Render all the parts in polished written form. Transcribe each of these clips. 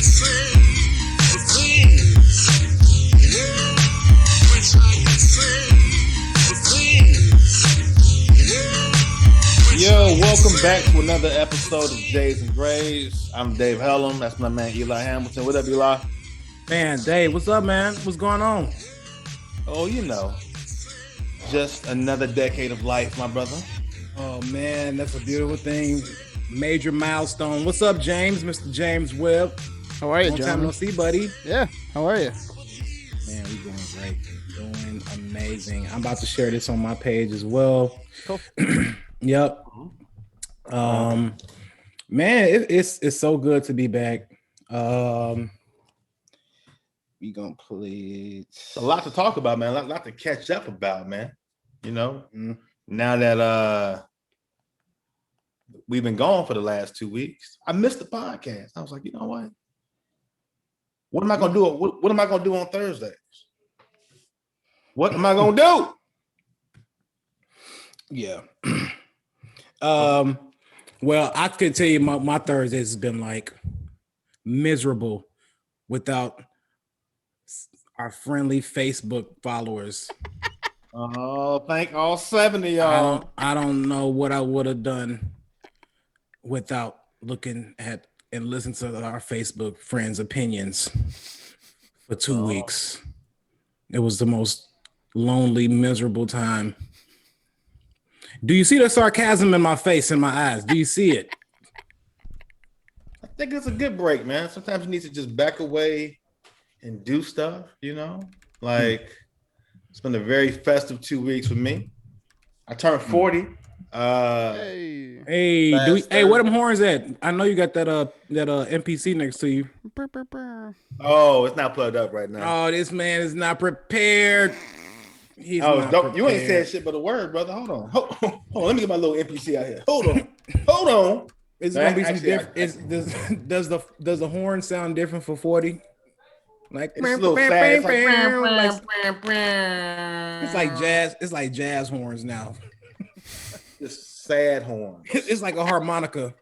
Yo, welcome back to another episode of Jays and Grays. I'm Dave Hellum. That's my man Eli Hamilton. What up, Eli? Man, Dave, what's up, man? What's going on? Oh, you know, just another decade of life, my brother. Oh, man, that's a beautiful thing. Major milestone. What's up, James? Mr. James Webb. How are you, Long John? time no see, buddy. Yeah, how are you? Man, we doing great. Doing amazing. I'm about to share this on my page as well. Cool. Yep. Man, it's so good to be back. We gonna play A lot to talk about, man. A lot to catch up about, man. You know, now that we've been gone for the last 2 weeks, I missed the podcast. I was like, you know what? What am I gonna do? What am I gonna do on Thursdays? What am I gonna do? Yeah. Well, I can tell you my Thursdays has been like miserable without our friendly Facebook followers. Oh, thank all 7 of y'all. I don't know what I would have done without looking at and listening to our Facebook friends' opinions for 2 weeks. It was the most lonely, miserable time. Do you see the sarcasm in my face, in my eyes? Do you see it? I think it's a good break, man. Sometimes you need to just back away and do stuff, you know? Like, it's been a very festive 2 weeks for me. I turned 40. Hey, where them horns at? I know you got that NPC next to you. Oh, it's not plugged up right now. Oh, this man is not prepared. He's Oh, not dope. You ain't prepared. said shit but a word, brother. Hold on. Hold on. Let me get my little NPC out here. Hold on. It's gonna be some different. Does the horn sound different for 40? Like it's a little sad. It's like jazz. It's like jazz horns now. Just sad horn. It's like a harmonica.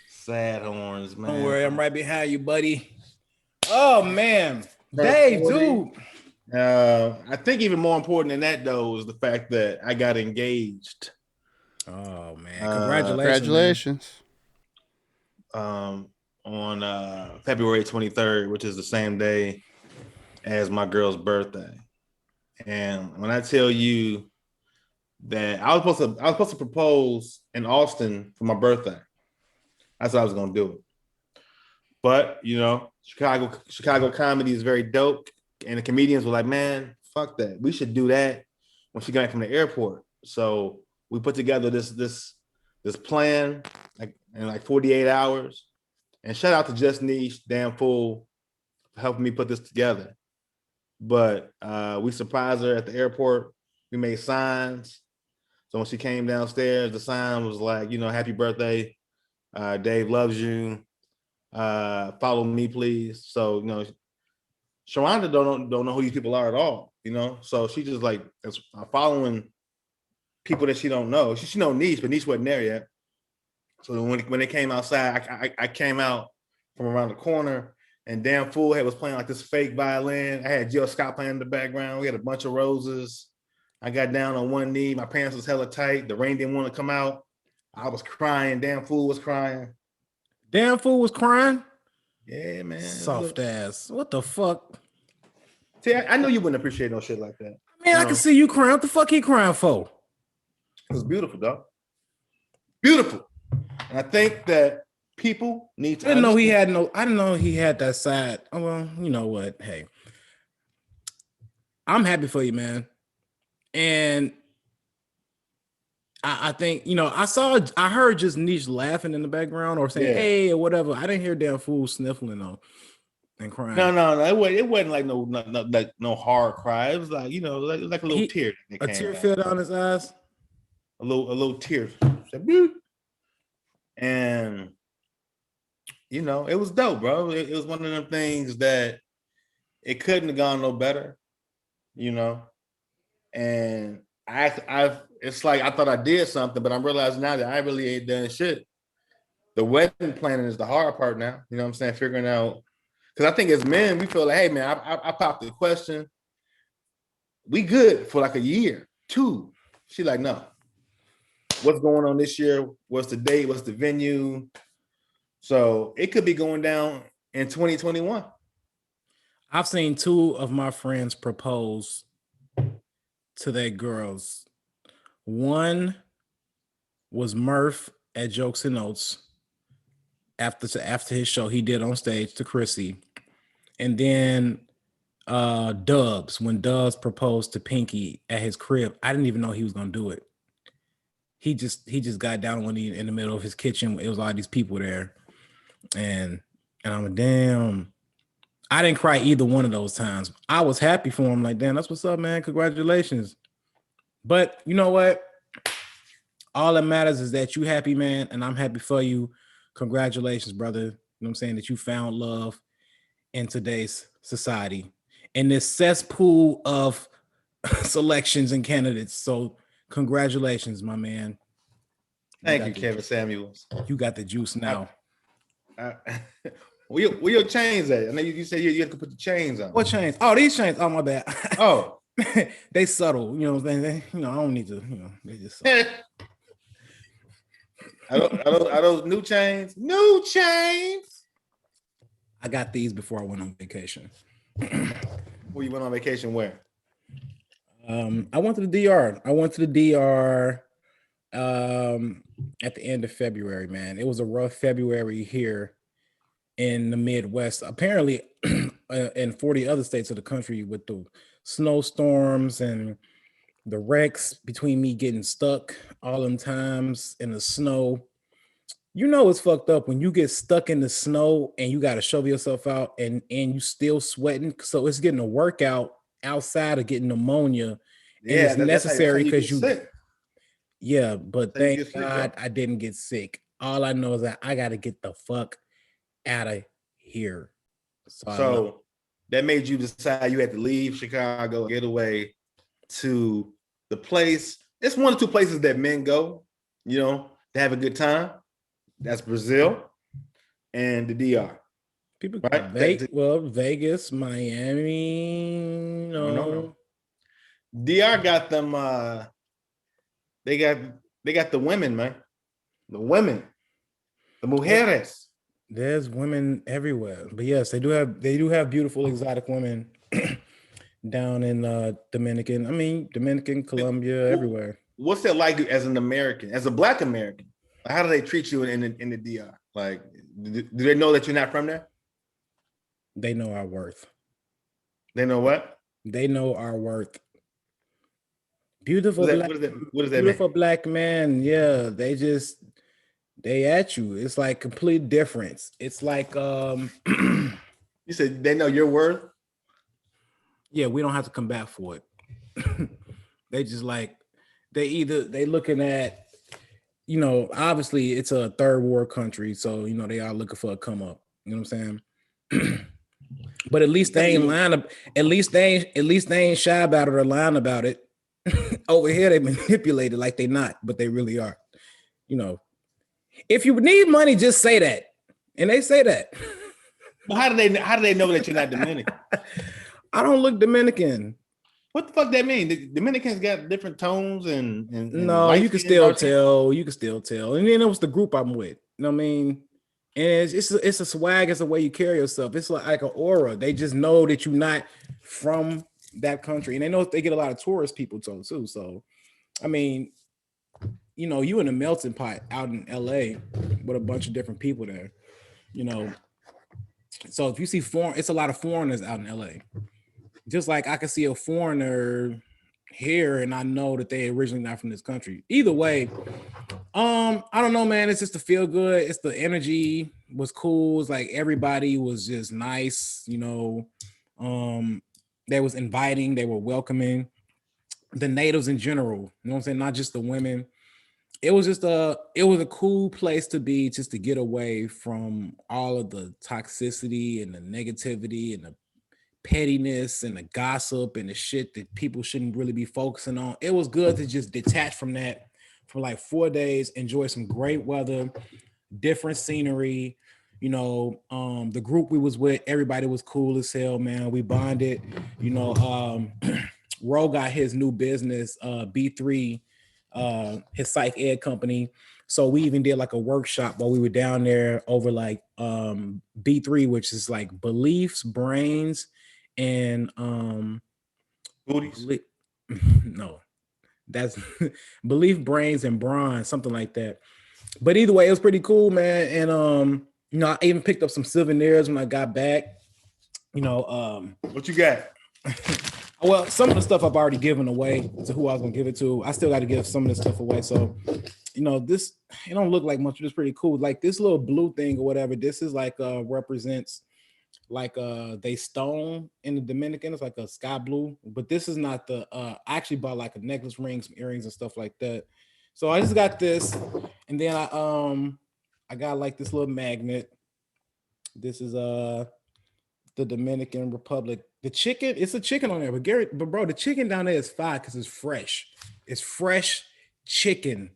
Sad horns, man. Don't worry, I'm right behind you, buddy. Oh man, Dave, dude. I think even more important than that, though, is the fact that I got engaged. Oh man, congratulations! Congratulations. On February 23rd, which is the same day as my girl's birthday. And when I tell you that I was supposed to propose in Austin for my birthday, that's how I was gonna do it. But you know, Chicago comedy is very dope, and the comedians were like, "Man, fuck that. We should do that when she got back from the airport." So we put together this plan in like 48 hours. And shout out to Just Niche, Damn Fool, for helping me put this together. But we surprised her at the airport. We made signs. So when she came downstairs, the sign was like, you know, happy birthday. Dave loves you. Follow me, please. So, you know, Sharonda don't know who these people are at all, you know? So she just like is following people that she don't know. She know Niche, but Niche wasn't there yet. So when they came outside, I came out from around the corner, and Damn Fool was playing like this fake violin. I had Jill Scott playing in the background. We had a bunch of roses. I got down on one knee. My pants was hella tight. The rain didn't want to come out. I was crying. Damn Fool was crying. Damn Fool was crying. Yeah, man. Soft ass. What the fuck? See, I knew you wouldn't appreciate no shit like that. Man, I can see you crying. What the fuck he crying for? It was beautiful, dog. Beautiful. And I think that people need to. I didn't know he had that side. Oh, well, you know what? Hey, I'm happy for you, man. And I think, you know, I heard just Niche laughing in the background or saying, hey, or whatever. I didn't hear Damn Fool sniffling though and crying. No. It wasn't like no hard cry. It was like, you know, like a little tear. A tear fell down his eyes. A little tear. And you know, it was dope, bro. It was one of them things that it couldn't have gone no better, you know. And it's like I thought I did something, but I'm realizing now that I really ain't done shit. The wedding planning is the hard part now. You know what I'm saying? Figuring out, because I think as men, we feel like, hey man, I popped the question. We good for like a year, two. She like, no. What's going on this year? What's the date? What's the venue? So it could be going down in 2021. I've seen two of my friends propose to their girls. One was Murph at Jokes and Notes after his show he did on stage to Chrissy. And then Dubs, when Dubs proposed to Pinky at his crib, I didn't even know he was gonna do it. He just got down when he in the middle of his kitchen. It was all these people there, and I'm like, damn. I didn't cry either one of those times. I was happy for him. Like, damn, that's what's up, man. Congratulations. But you know what? All that matters is that you happy, man, and I'm happy for you. Congratulations, brother. You know what I'm saying? That you found love in today's society in this cesspool of selections and candidates. So congratulations, my man. Thank you, Kevin Samuels. You got the juice now. Where your chains at? I know you said you have to put the chains on. What chains? Oh, these chains. Oh, my bad. Oh. They subtle. You know what I'm saying? I don't need to, they just Are those new chains? New chains. I got these before I went on vacation. Well, you went on vacation where? I went to the DR. At the end of February, man. It was a rough February here in the Midwest. Apparently, in 40 other states of the country with the snowstorms and the wrecks between me getting stuck all them times in the snow. It's fucked up when you get stuck in the snow and you got to shovel yourself out and you still sweating. So it's getting a workout outside of getting pneumonia. Yeah, and it's necessary because yeah, but thank God I didn't get sick. All I know is that I got to get the fuck out of here. So that made you decide you had to leave Chicago, get away to the place. It's one or two places that men go, to have a good time. That's Brazil and the DR. People right? Vegas, Miami. No. DR got them. They got the women, man. The women, the mujeres. There's women everywhere, but yes, they do have beautiful exotic women down in Dominican, Colombia, everywhere. What's that like as an American, as a Black American? How do they treat you in the DR? Like, do they know that you're not from there? They know our worth. They know what? They know our worth. Beautiful what does that beautiful mean? Black man. Yeah, they at you. It's like complete difference. It's like you said they know your worth. Yeah, we don't have to combat for it. They just like they looking at, obviously it's a third world country, so they are looking for a come up. You know what I'm saying? But at least they ain't lying. At least they ain't shy about it or lying about it. Over here they manipulate it like they not, but they really are. If you need money, just say that, and they say that. Well, how do they know that you're not Dominican? I don't look Dominican. What the fuck that mean? The Dominicans got different tones and no, you can still tell. You can still tell. And then it was the group I'm with. You know what I mean? And it's a swag. It's the way you carry yourself. It's like an aura. They just know that you're not from that country, and they know they get a lot of tourist people too. So, I mean, you in a melting pot out in LA with a bunch of different people there. So if you see it's a lot of foreigners out in LA. Just like I can see a foreigner here and I know that they originally not from this country. Either way, I don't know, man. It's just the feel good. It's the energy was cool. It's like everybody was just nice, they was inviting, they were welcoming. The natives in general, you know what I'm saying? Not just the women. It was a cool place to be, just to get away from all of the toxicity and the negativity and the pettiness and the gossip and the shit that people shouldn't really be focusing on. It was good to just detach from that for like 4 days, enjoy some great weather, different scenery. The group we was with, everybody was cool as hell, man. We bonded. Ro got his new business, B3, his psych ed company. So we even did like a workshop while we were down there over like B3, which is like beliefs, brains, and Booties. no, that's belief, brains, and bronze, something like that. But either way, it was pretty cool, man. And I even picked up some souvenirs when I got back. What you got? Well, some of the stuff I've already given away to who I was gonna give it to. I still got to give some of this stuff away. So, this it don't look like much, but it's pretty cool. Like this little blue thing or whatever. This is like represents like they stone in the Dominican. It's like a sky blue, but this is not the. I actually bought like a necklace, ring, some earrings, and stuff like that. So I just got this, and then I got like this little magnet. This is the Dominican Republic. The chicken, it's a chicken on there, but bro, the chicken down there is fire because it's fresh. It's fresh chicken.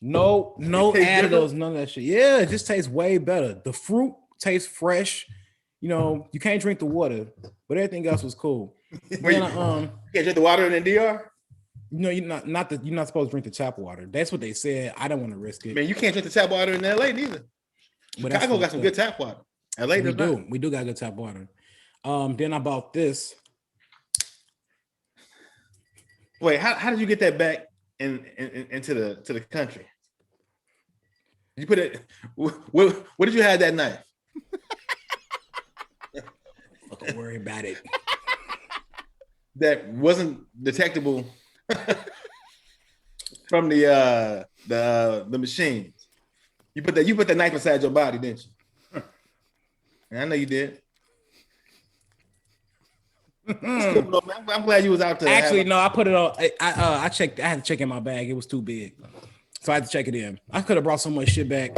No additives, none of that shit. Yeah, it just tastes way better. The fruit tastes fresh. You can't drink the water, but everything else was cool. You can't drink the water in the DR? No, you're not supposed to drink the tap water. That's what they said. I don't want to risk it. Man, you can't drink the tap water in LA neither. But Chicago got some good tap water. LA we do got good tap water. Then I bought this. Wait, how did you get that back into the country? You put it. Where did you have that knife? Don't worry about it. That wasn't detectable from the machines. You put the knife inside your body, didn't you? I know you did. Cool, I'm glad you was out there. Actually, no, I put it on. I checked. I had to check in my bag. It was too big, so I had to check it in. I could have brought so much shit back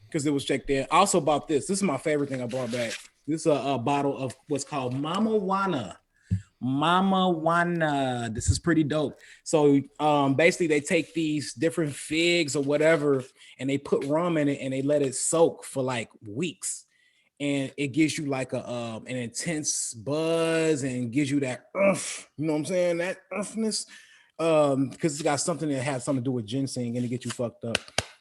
because it was checked in. I also bought this. This is my favorite thing I brought back. This is a bottle of what's called Mama Wana. This is pretty dope. So basically they take these different figs or whatever and they put rum in it and they let it soak for like weeks, and it gives you like an intense buzz and gives you that you know what I'm saying, that earthness, because it's got something that has something to do with ginseng and it gets you fucked up.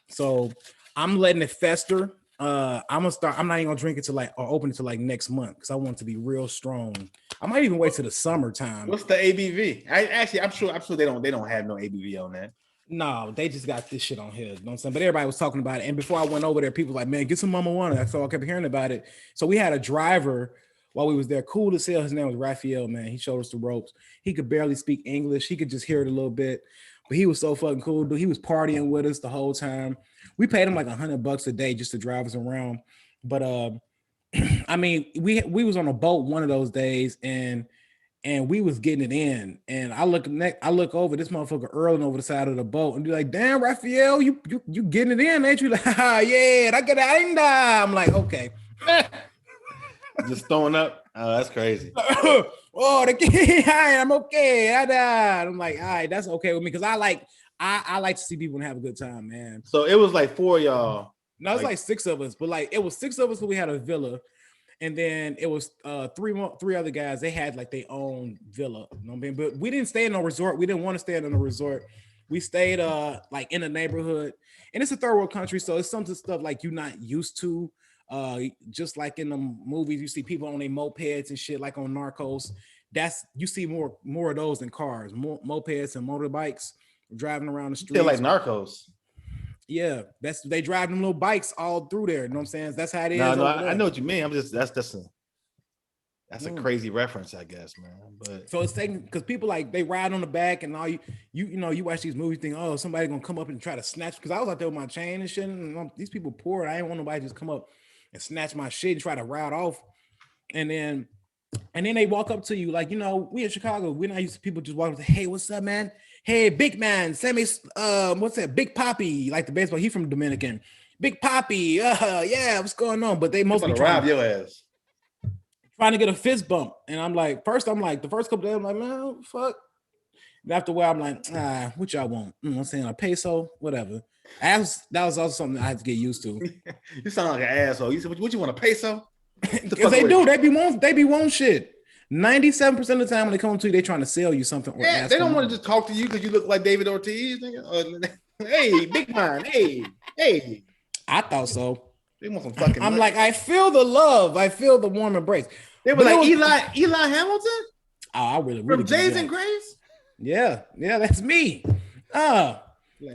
So I'm letting it fester. I'm not even gonna drink it or open it till like next month because I want it to be real strong. I might even wait till the summertime. What's the ABV? I'm sure they don't have no ABV on that. No, they just got this shit on here. You know what I'm saying? But everybody was talking about it. And before I went over there, people were like, man, get some Mama Wana. So I kept hearing about it. So we had a driver while we was there, cool as hell. His name was Raphael, man. He showed us the ropes. He could barely speak English. He could just hear it a little bit. But he was so fucking cool, dude. He was partying with us the whole time. We paid him like $100 a day just to drive us around. But I mean, we was on a boat one of those days and we was getting it in. And I look over, this motherfucker earling over the side of the boat and be like, damn, Raphael, you getting it in, ain't you? Like, yeah, I get it in. I'm like, okay. Just throwing up. Oh, that's crazy. Oh, I'm okay. I'm like, all right, that's okay with me because I like to see people have a good time, man. So it was like 4 of y'all. No, it was like 6 of us, but like it was 6 of us because we had a villa, and then it was 3 other guys. They had like their own villa, you know what I mean? But we didn't stay in a resort. We didn't want to stay in a resort. We stayed like in a neighborhood, and it's a third world country, so it's some stuff like you're not used to. Just like in the movies, you see people on their mopeds and shit, like on Narcos. You see more of those than cars, more mopeds and motorbikes driving around the street. They're like Narcos. Yeah, they drive them little bikes all through there. You know what I'm saying? That's how it is. No, I know what you mean. I'm just that's a crazy reference, I guess, man. But so it's taking because people like they ride on the back and all you watch these movies, think, oh, somebody gonna come up and try to snatch, because I was out there with my chain and shit, and these people poor. I ain't want nobody to just come up and snatch my shit and try to ride off. And then they walk up to you like, we in Chicago, we're not used to people just walking up and say, hey, what's up, man? Hey, big man, send me what's that? Big Poppy, like the baseball. He from Dominican. Big Poppy, yeah, what's going on? But they mostly rob your ass. Trying to get a fist bump. And I'm like, the first couple days, I'm like, man, fuck. After a while, I'm like, what y'all want? I'm saying a peso, whatever. That was also something I had to get used to. You sound like an asshole. You said, what you want, a peso? Because they do. They be want shit. 97% of the time when they come to you, they trying to sell you something or ask. They don't want to just talk to you because you look like David Ortiz. Hey, big man. Hey. I thought so. They want some fucking. I'm like, I feel the love. I feel the warm embrace. They were like Eli Hamilton. Oh, I really from Jays and Grace. Yeah, that's me. I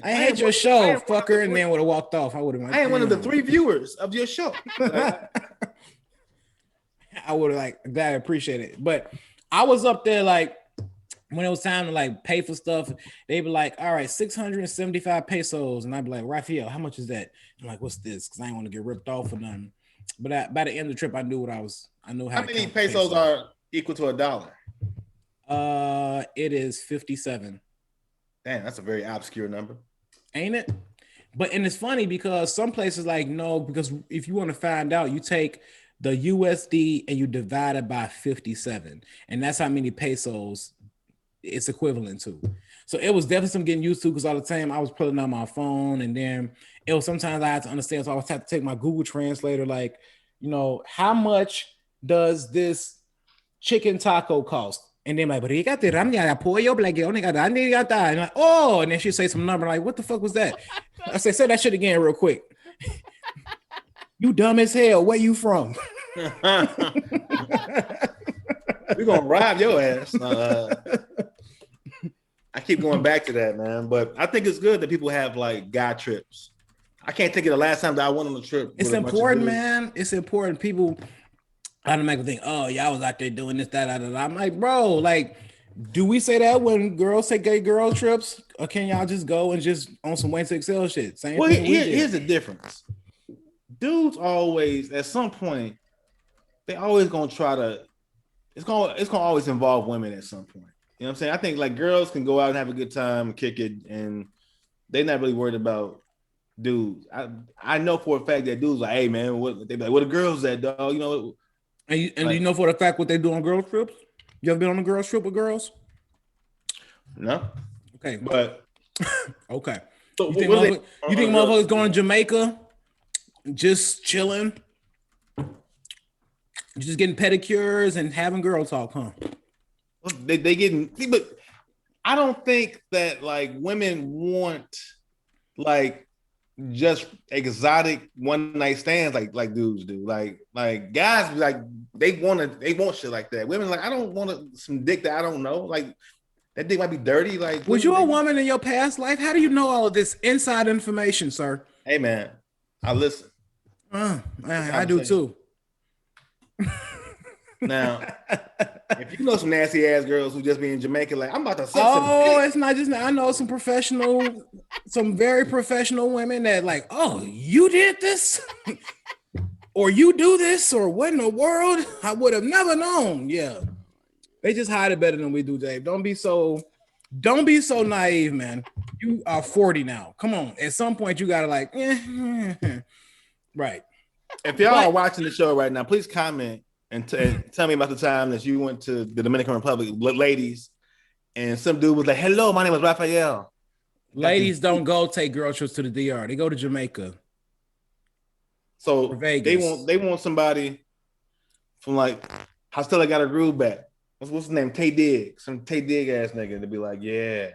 had your show, fucker, and then would have walked off. I would have. I ain't one of the 3 viewers of your show. I would have like that. Appreciate it, but I was up there like when it was time to like pay for stuff. They be like, "All right, 675 pesos," and I'd be like, "Raphael, how much is that?" I'm like, "What's this?" Because I ain't want to get ripped off or nothing. But by the end of the trip, I knew what I was. I knew how many pesos are equal to $1. It is 57. Damn, that's a very obscure number, ain't it? And it's funny because some places like no, because if you want to find out, you take the USD and you divide it by 57, and that's how many pesos it's equivalent to. So it was definitely some getting used to because all the time I was pulling out my phone, and then it was sometimes I had to understand. So I would have to take my Google Translator, like, how much does this chicken taco cost? And then like, but he got the pollo black, and like, oh, and then she'd say some number like, what the fuck was that? I say that shit again real quick. You dumb as hell. Where you from? We're gonna rob your ass. I keep going back to that, man. But I think it's good that people have like guy trips. I can't think of the last time that I went on a trip. It's important, man. It's important. People automatically think, oh, y'all was out there doing this, that. I'm like, bro, like, do we say that when girls take gay girl trips? Or can y'all just go and just on some Wayne to Excel shit? Same thing. Here's the difference. Dudes always, at some point, they always gonna try to. It's gonna always involve women at some point. You know what I'm saying? I think like girls can go out and have a good time, kick it, and they're not really worried about dudes. I know for a fact that dudes like, hey man, what they like? Where the girls at, dog? You know. And you know for the fact what they do on girl trips? You ever been on a girl trip with girls? No. Okay, but okay. So you think motherfuckers going to Jamaica, just chilling, just getting pedicures and having girl talk, huh? They getting, but I don't think that like women want like just exotic one night stands like dudes do. Like guys like they want shit like that. Women like, I don't want some dick that I don't know. Like that dick might be dirty. Like, was you a woman in your past life? How do you know all of this inside information, sir? Hey man, I listen. I do too. Now, if you know some nasty ass girls who just be in Jamaica, like I'm about to suck some dick. It's not just, I know some very professional women that like, oh, you did this, or you do this, or what in the world? I would have never known. Yeah, they just hide it better than we do, Dave. Don't be so naive, man. You are 40 now. Come on, at some point you gotta like, right. If y'all are watching the show right now, please comment. And tell me about the time that you went to the Dominican Republic, ladies, and some dude was like, hello, my name is Raphael. Ladies don't go take girl trips to the DR. They go to Jamaica. So they want somebody from like, I still got a groove back. What's his name? Tay Diggs. Some Tay Diggs ass nigga to be like, yeah.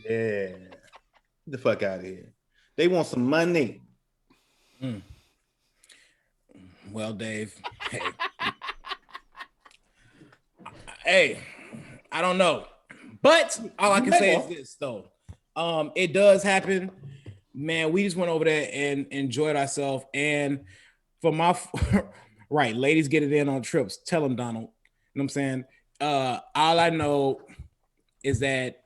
Get the fuck out of here. They want some money. Well, Dave, hey, I don't know, but all I can say is this though. It does happen, man. We just went over there and enjoyed ourselves, and for my right, ladies get it in on trips. Tell them, Donald. You know what I'm saying? All I know is that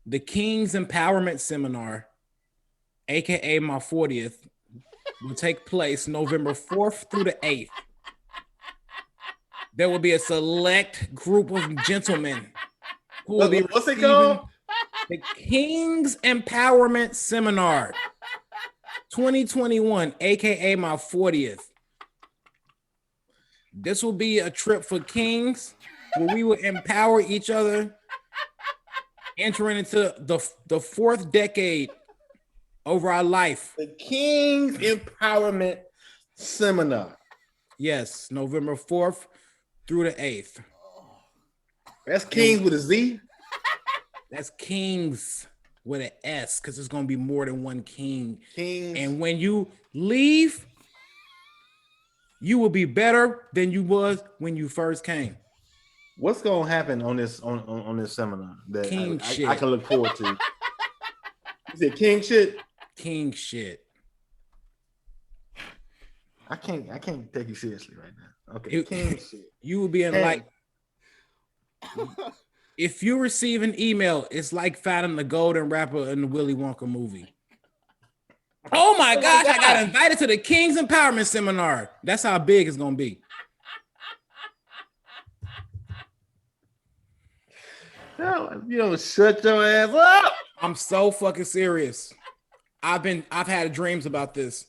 the King's Empowerment Seminar, aka my 40th, will take place November 4th through the 8th. There will be a select group of gentlemen who will be what's it called? The King's Empowerment Seminar 2021, aka my 40th. This will be a trip for kings where we will empower each other entering into the fourth decade over our life. The King's Empowerment Seminar. Yes, November 4th through the 8th. That's Kings with a Z. That's Kings with an S, because there's going to be more than one king. Kings. And when you leave, you will be better than you was when you first came. What's gonna happen on this seminar that King shit. I can look forward to? Is it king shit? King shit. I can't take you seriously right now. Okay, king shit. You will be in like. If you receive an email, it's like finding the golden rapper in the Willy Wonka movie. Oh my gosh, I got invited to the King's Empowerment Seminar. That's how big it's gonna be. You don't shut your ass up. I'm so fucking serious. I've had dreams about this.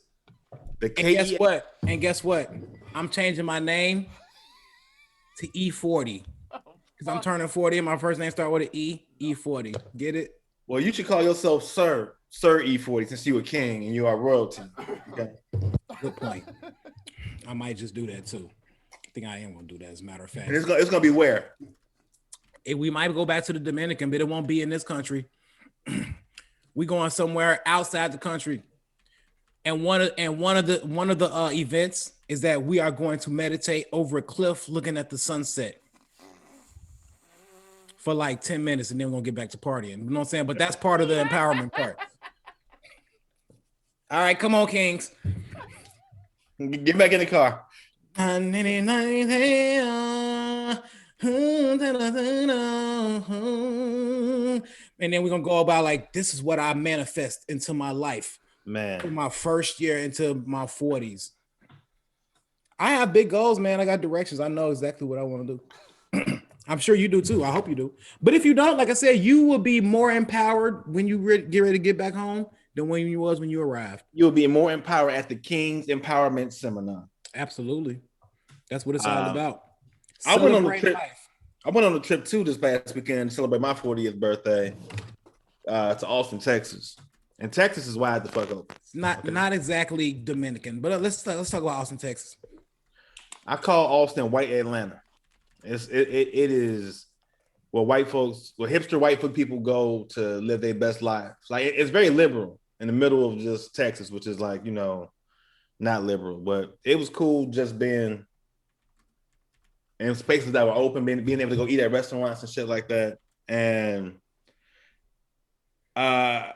And guess what? I'm changing my name to E40. Because I'm turning 40 and my first name starts with an E. E40. Get it? Well, you should call yourself Sir E40 since you a king and you are royalty. Okay. Good point. I might just do that too. I think I am gonna do that as a matter of fact. And it's gonna be where? We might go back to the Dominican, but it won't be in this country. We going somewhere outside the country. And one of the events is that we are going to meditate over a cliff looking at the sunset for like 10 minutes, and then we're gonna get back to partying. You know what I'm saying? But that's part of the empowerment part. All right, come on, Kings. Get back in the car. And then we're gonna go about like, this is what I manifest into my life. Man, For my first year into my 40s. I have big goals, man. I got directions. I know exactly what I want to do. I'm sure you do too. I hope you do. But if you don't, like I said, you will be more empowered when you get ready to get back home than when you was when you arrived. You'll be more empowered at the King's Empowerment Seminar. Absolutely. That's what it's all about. I went on a trip too this past weekend to celebrate my 40th birthday to Austin, Texas. And Texas is wide the fuck open. It's not exactly Dominican, but let's talk about Austin, Texas. I call Austin white Atlanta. It is where hipster white folk people go to live their best lives. Like it's very liberal in the middle of just Texas, which is like, you know, not liberal, but it was cool just being in spaces that were open, being able to go eat at restaurants and shit like that. And I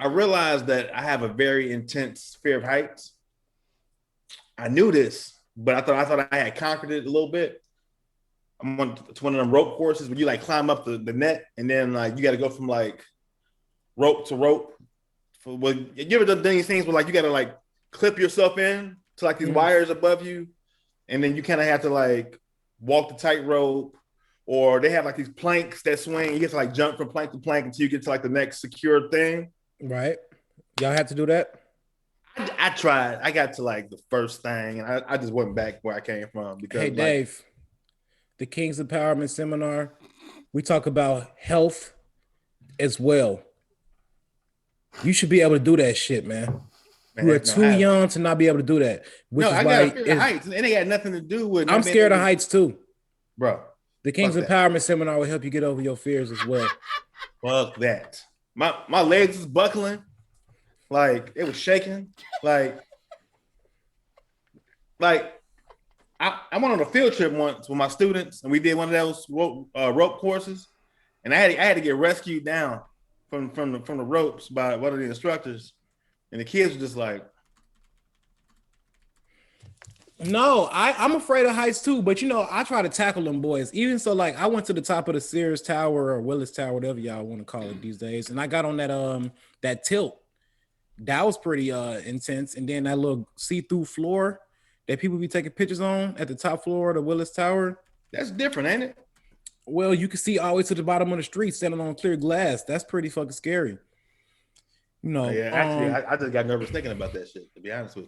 realized that I have a very intense fear of heights. I knew this, but I thought I had conquered it a little bit. I'm on one of them rope courses where you like climb up the net and then like you got to go from like rope to rope. You ever done these things where like you got to like clip yourself in to like these wires above you, and then you kind of have to like walk the tightrope, or they have like these planks that swing. You get to like jump from plank to plank until you get to like the next secure thing. Right. Y'all have to do that? I tried. I got to like the first thing, and I just went back where I came from because. Hey, Dave. The King's Empowerment Seminar, we talk about health as well. You should be able to do that shit, man. You are too young to not be able to do that. Which is I why got fear of heights, and it ain't got nothing to do with. I'm scared of heights too, bro. The King's Empowerment Seminar will help you get over your fears as well. Fuck that. My legs was buckling, like it was shaking, like. I went on a field trip once with my students, and we did one of those rope courses, and I had to get rescued down from the ropes by one of the instructors, and the kids were just like, "No, I'm afraid of heights too." But you know, I try to tackle them boys. Even so, like I went to the top of the Sears Tower or Willis Tower, whatever y'all want to call it these days, and I got on that tilt. That was pretty intense, and then that little see-through floor that people be taking pictures on at the top floor of the Willis Tower. That's different, ain't it? Well, you can see all the way to the bottom of the street standing on clear glass. That's pretty fucking scary. You know. Yeah, actually, I just got nervous thinking about that shit, to be honest with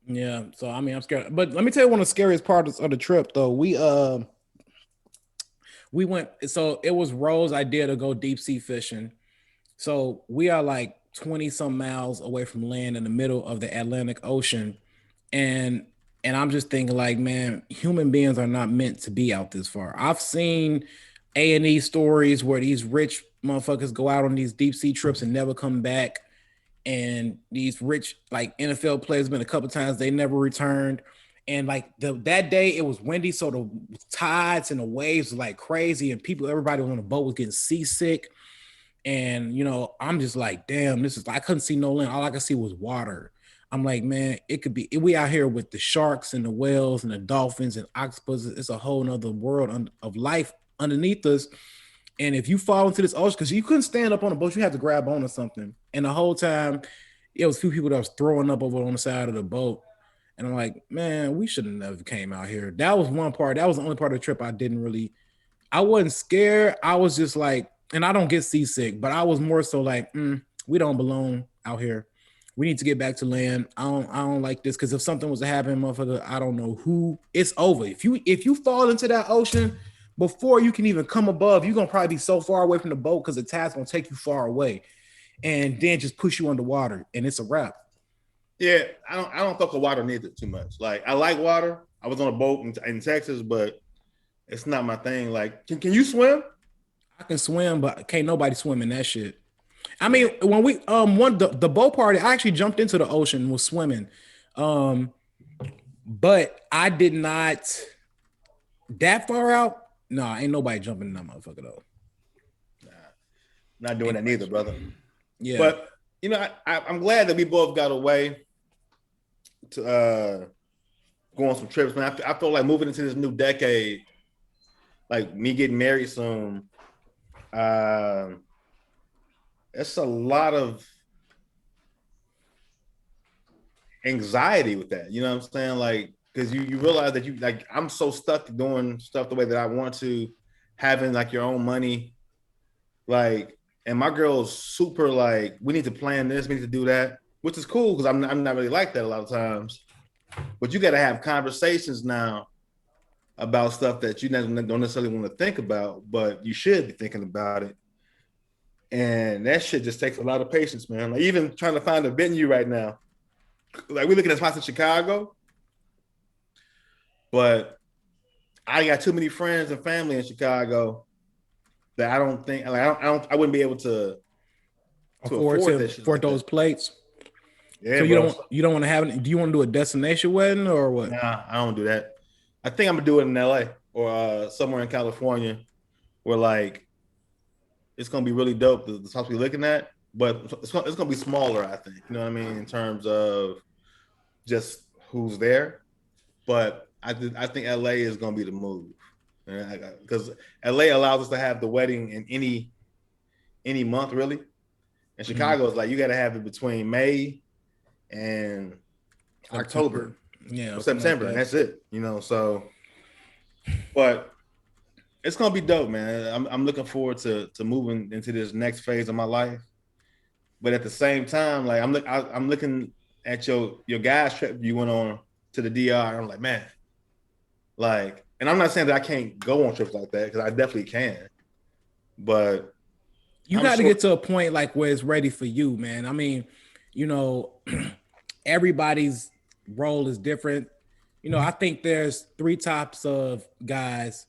you. Yeah, so I mean, I'm scared. But let me tell you one of the scariest parts of the trip, though. We We went, so it was Rose's idea to go deep sea fishing. So we are like 20 some miles away from land in the middle of the Atlantic Ocean. And I'm just thinking like, man, human beings are not meant to be out this far. I've seen A&E stories where these rich motherfuckers go out on these deep sea trips and never come back. And these rich like NFL players been a couple times, they never returned. And like that day it was windy, so the tides and the waves were like crazy, and everybody on the boat was getting seasick. And I'm just like, damn, I couldn't see no land. All I could see was water. I'm like, man, it could be we out here with the sharks and the whales and the dolphins and octopuses. It's a whole nother world of life underneath us. And if you fall into this ocean, because you couldn't stand up on a boat, you had to grab on to something. And the whole time, it was a few people that was throwing up over on the side of the boat. And I'm like, man, we should have never came out here. That was one part. That was the only part of the trip I wasn't scared. I was just like, and I don't get seasick, but I was more so like, we don't belong out here. We need to get back to land. I don't like this, because if something was to happen, motherfucker, I don't know who. It's over. If you fall into that ocean before you can even come above, you're gonna probably be so far away from the boat because the tide's gonna take you far away, and then just push you underwater, and it's a wrap. Yeah, I don't fuck with water neither too much. Like, I like water. I was on a boat in Texas, but it's not my thing. Like, can you swim? I can swim, but can't nobody swim in that shit. I mean, when we the boat party, I actually jumped into the ocean and was swimming. But I did not that far out. No, ain't nobody jumping in that motherfucker though. Nah, not doing that neither, brother. Yeah. But I'm glad that we both got away to go on some trips, man. I feel like moving into this new decade, like me getting married soon, it's a lot of anxiety with that. You know what I'm saying? Like, because you realize that I'm so stuck doing stuff the way that I want to, having like your own money, like, and my girl's super like, we need to plan this, we need to do that, which is cool because I'm not really like that a lot of times. But you got to have conversations now about stuff that you don't necessarily want to think about, but you should be thinking about it. And that shit just takes a lot of patience, man. Like, even trying to find a venue right now. Like, we're looking at spots in Chicago, but I got too many friends and family in Chicago that I don't think, like, I wouldn't be able to afford those plates. Yeah, so you don't want to have it. Do you want to do a destination wedding or what? Nah, I don't do that. I think I'm gonna do it in LA or somewhere in California, where like it's gonna be really dope. The house we're looking at, but it's gonna be smaller. I think, you know what I mean, in terms of just who's there. But I think LA is gonna be the move, because LA allows us to have the wedding in any month really. And Chicago is like, you got to have it between May and October, or September, like, and that's it. So, but it's gonna be dope, man. I'm looking forward to moving into this next phase of my life. But at the same time, like, I'm looking at your guys trip you went on to the DR. I'm like, man, like, and I'm not saying that I can't go on trips like that, because I definitely can. But you got to get to a point like where it's ready for you, man. I mean, everybody's role is different. I think there's three types of guys.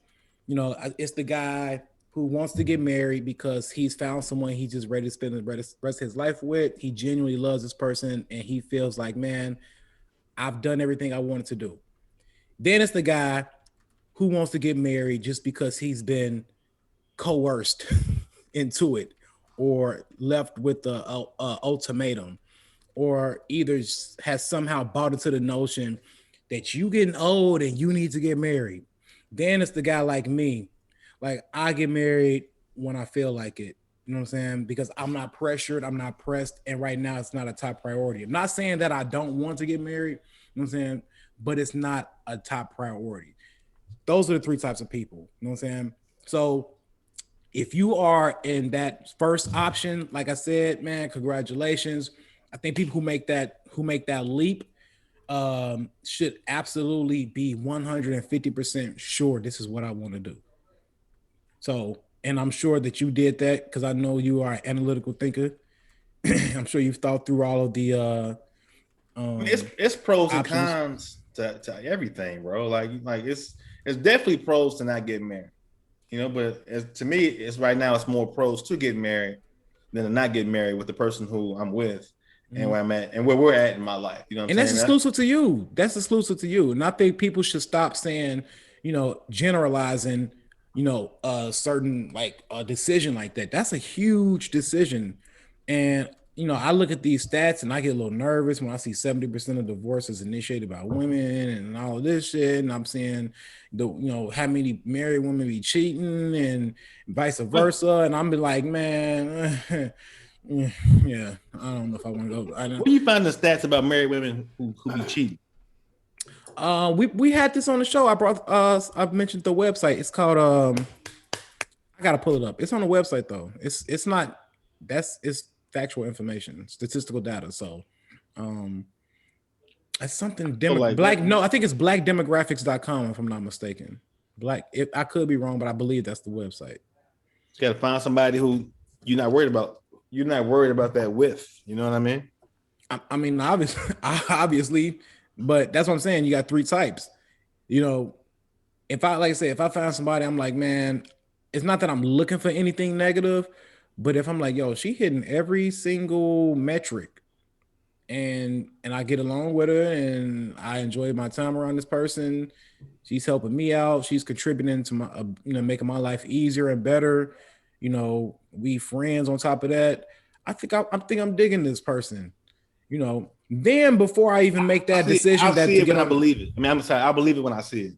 It's the guy who wants to get married because he's found someone he's just ready to spend the rest of his life with. He genuinely loves this person, and he feels like, man, I've done everything I wanted to do. Then it's the guy who wants to get married just because he's been coerced into it, or left with the ultimatum, or either has somehow bought into the notion that you getting old and you need to get married. Then it's the guy like me. Like, I get married when I feel like it. You know what I'm saying? Because I'm not pressured, I'm not pressed, and right now it's not a top priority. I'm not saying that I don't want to get married, you know what I'm saying? But it's not a top priority. Those are the three types of people, you know what I'm saying? So if you are in that first option, like I said, man, congratulations. I think people who make that leap should absolutely be 150% sure this is what I want to do. So, and I'm sure that you did that because I know you are an analytical thinker. I'm sure you've thought through all of the I mean, it's pros and options. cons to everything, bro. Like it's definitely pros to not get married, But to me, it's right now it's more pros to get married than to not get married with the person who I'm with and where I'm at and where we're at in my life. You know what I'm And that's saying? exclusive to you. That's exclusive to you. And I think people should stop saying, generalizing, a certain like a decision like that. That's a huge decision. And I look at these stats and I get a little nervous when I see 70% of divorces initiated by women and all of this shit. And I'm seeing how many married women be cheating and vice versa. And I'm be like, man, yeah, I don't know if I want to go. I know. Where do you find the stats about married women who be cheating? We had this on the show. I've mentioned the website. It's called I gotta pull it up. It's on the website though. It's not it's factual information, statistical data. So it's something black. No, I think it's blackdemographics.com if I'm not mistaken. I could be wrong, but I believe that's the website. You gotta find somebody who you're not worried about. You're not worried about that with. You know what I mean? I mean, obviously, but that's what I'm saying. You got three types. If I find somebody, I'm like, man, it's not that I'm looking for anything negative, but if I'm like, yo, she hitting every single metric, and I get along with her, and I enjoy my time around this person, she's helping me out, she's contributing to my, making my life easier and better. We friends on top of that. I think I'm digging this person. Then before I even make that decision, I see it when I believe it. I mean, I'm sorry, I believe it when I see it.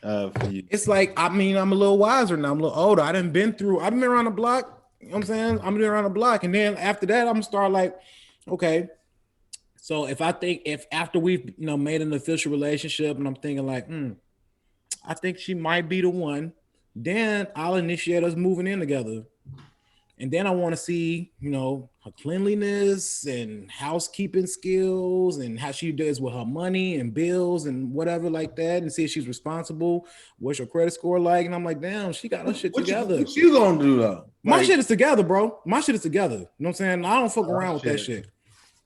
For you. It's like, I mean, I'm a little wiser now. I'm a little older. I've been around the block. You know what I'm saying? I'm been around the block. And then after that, I'm gonna start like, okay. So if after we've made an official relationship and I'm thinking like, I think she might be the one, then I'll initiate us moving in together. And then I want to see, her cleanliness and housekeeping skills and how she does with her money and bills and whatever like that, and see if she's responsible. What's your credit score like? And I'm like, damn, she got her shit together. What you gonna do though? My shit is together, bro. My shit is together. You know what I'm saying? I don't fuck around with that shit.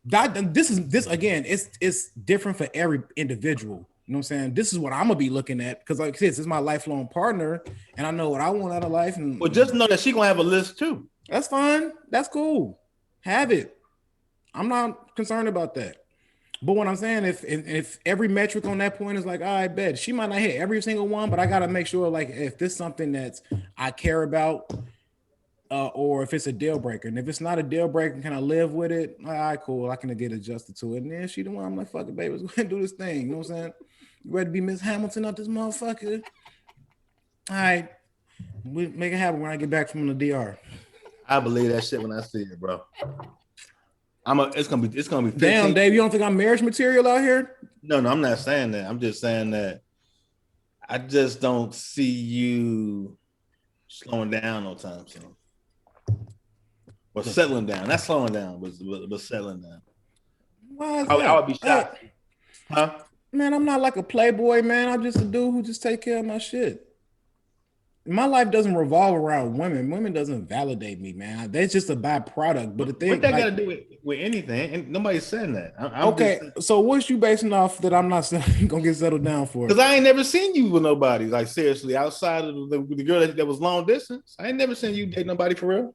This again, it's different for every individual. You know what I'm saying? This is what I'm gonna be looking at because, like I said, this is my lifelong partner, and I know what I want out of life. And well, just know that she gonna have a list too. That's fine. That's cool. Have it. I'm not concerned about that. But what I'm saying, if every metric on that point is like, I bet she might not hit every single one, but I gotta make sure, like, if this is something that I care about, or if it's a deal breaker, and if it's not a deal breaker, can I live with it? All right, cool. I can get adjusted to it. And then she the one. I'm like, fuck it, baby. Let's go ahead and do this thing. You know what I'm saying? You ready to be Miss Hamilton up this motherfucker? All right, we make it happen when I get back from the DR. I believe that shit when I see it, bro. It's gonna be 15. Damn, Dave, you don't think I'm marriage material out here? No, I'm not saying that. I'm just saying that I just don't see you slowing down no time soon. Or settling down. Not slowing down, but settling down. Why is I would be shocked. Huh? Man, I'm not like a playboy, man. I'm just a dude who just take care of my shit. My life doesn't revolve around women. Women doesn't validate me, man. That's just a byproduct. But the thing, what that got to do with anything? And nobody's saying that. Okay, so what's you basing off that I'm not gonna get settled down for? Because I ain't never seen you with nobody, like seriously, outside of the girl that was long distance. I ain't never seen you date nobody for real.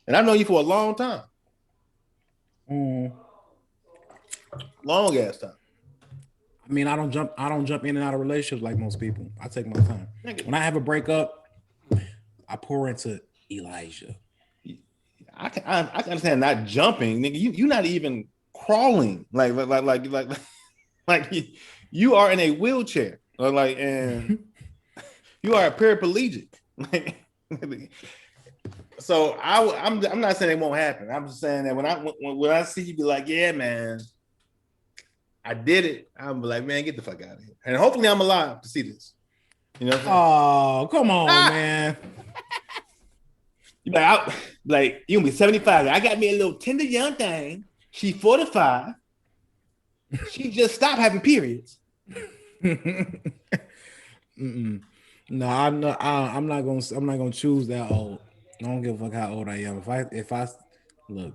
And I know you for a long time. Long ass time. I mean, I don't jump in and out of relationships like most people. I take my time. When I have a breakup, I pour into Elijah. I can understand not jumping, nigga. You not even crawling, like you are in a wheelchair, and you are a paraplegic. So I'm not saying it won't happen. I'm just saying that when I see you be like, yeah, man, I did it. I'm like, man, get the fuck out of here. And hopefully I'm alive to see this. You know what I'm saying? Oh, come on, man. You like you gonna be 75. I got me a little tender young thing. She's 45. She just stopped having periods. No, I'm not gonna. I'm not gonna choose that old. I don't give a fuck how old I am. If I look,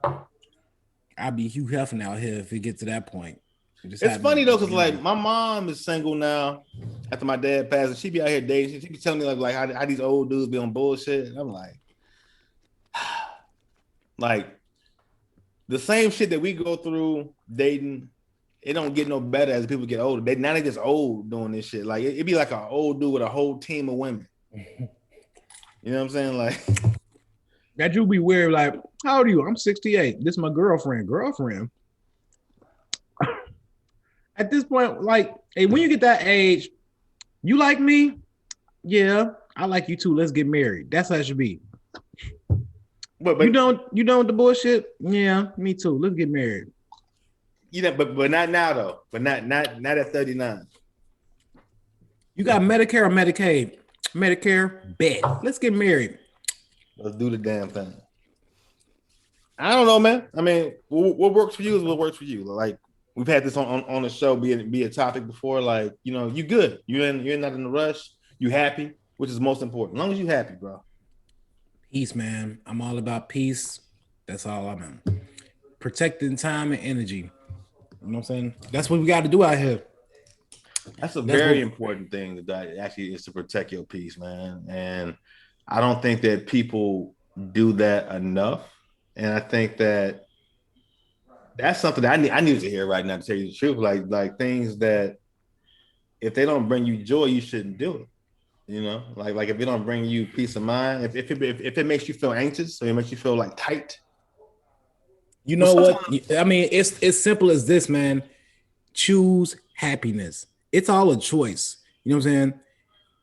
I'll be Hugh Hefner out here if it gets to that point. It just It's happened funny though, because young. like my mom is single now after my dad passed, and she be out here dating. She be telling me like how these old dudes be on bullshit. And I'm like the same shit that we go through dating, it don't get no better as people get older. Now they just old doing this shit. Like it be like an old dude with a whole team of women. You know what I'm saying? Like That you be weird. Like, how old are you? I'm 68. This is my girlfriend. Girlfriend. At this point, like, hey, when you get that age, you like me? Yeah, I like you too. Let's get married. That's how it should be. but You don't with the bullshit? Yeah, me too. Let's get married. you know, but not now though. But not at 39. You got Medicare or Medicaid? Medicare, bet. Let's get married. Let's do the damn thing. I don't know, man. I mean, what works for you is what works for you. Like we've had this on the show be a topic before. Like, you know, you good. You're not in a rush. You happy, which is most important. As long as you happy, bro. Peace, man. I'm all about peace. That's all I'm in. Protecting time and energy. You know what I'm saying? That's what we got to do out here. That's a That's very what- important thing that actually is to protect your peace, man. And I don't think that people do that enough. And I think that that's something that I need to hear right now, to tell you the truth. Like things that if they don't bring you joy, you shouldn't do it. You know, like if it don't bring you peace of mind, if it makes you feel anxious or it makes you feel like tight. You Well, know what? sometimes I mean, it's simple as this, man. Choose happiness. It's all a choice. You know what I'm saying?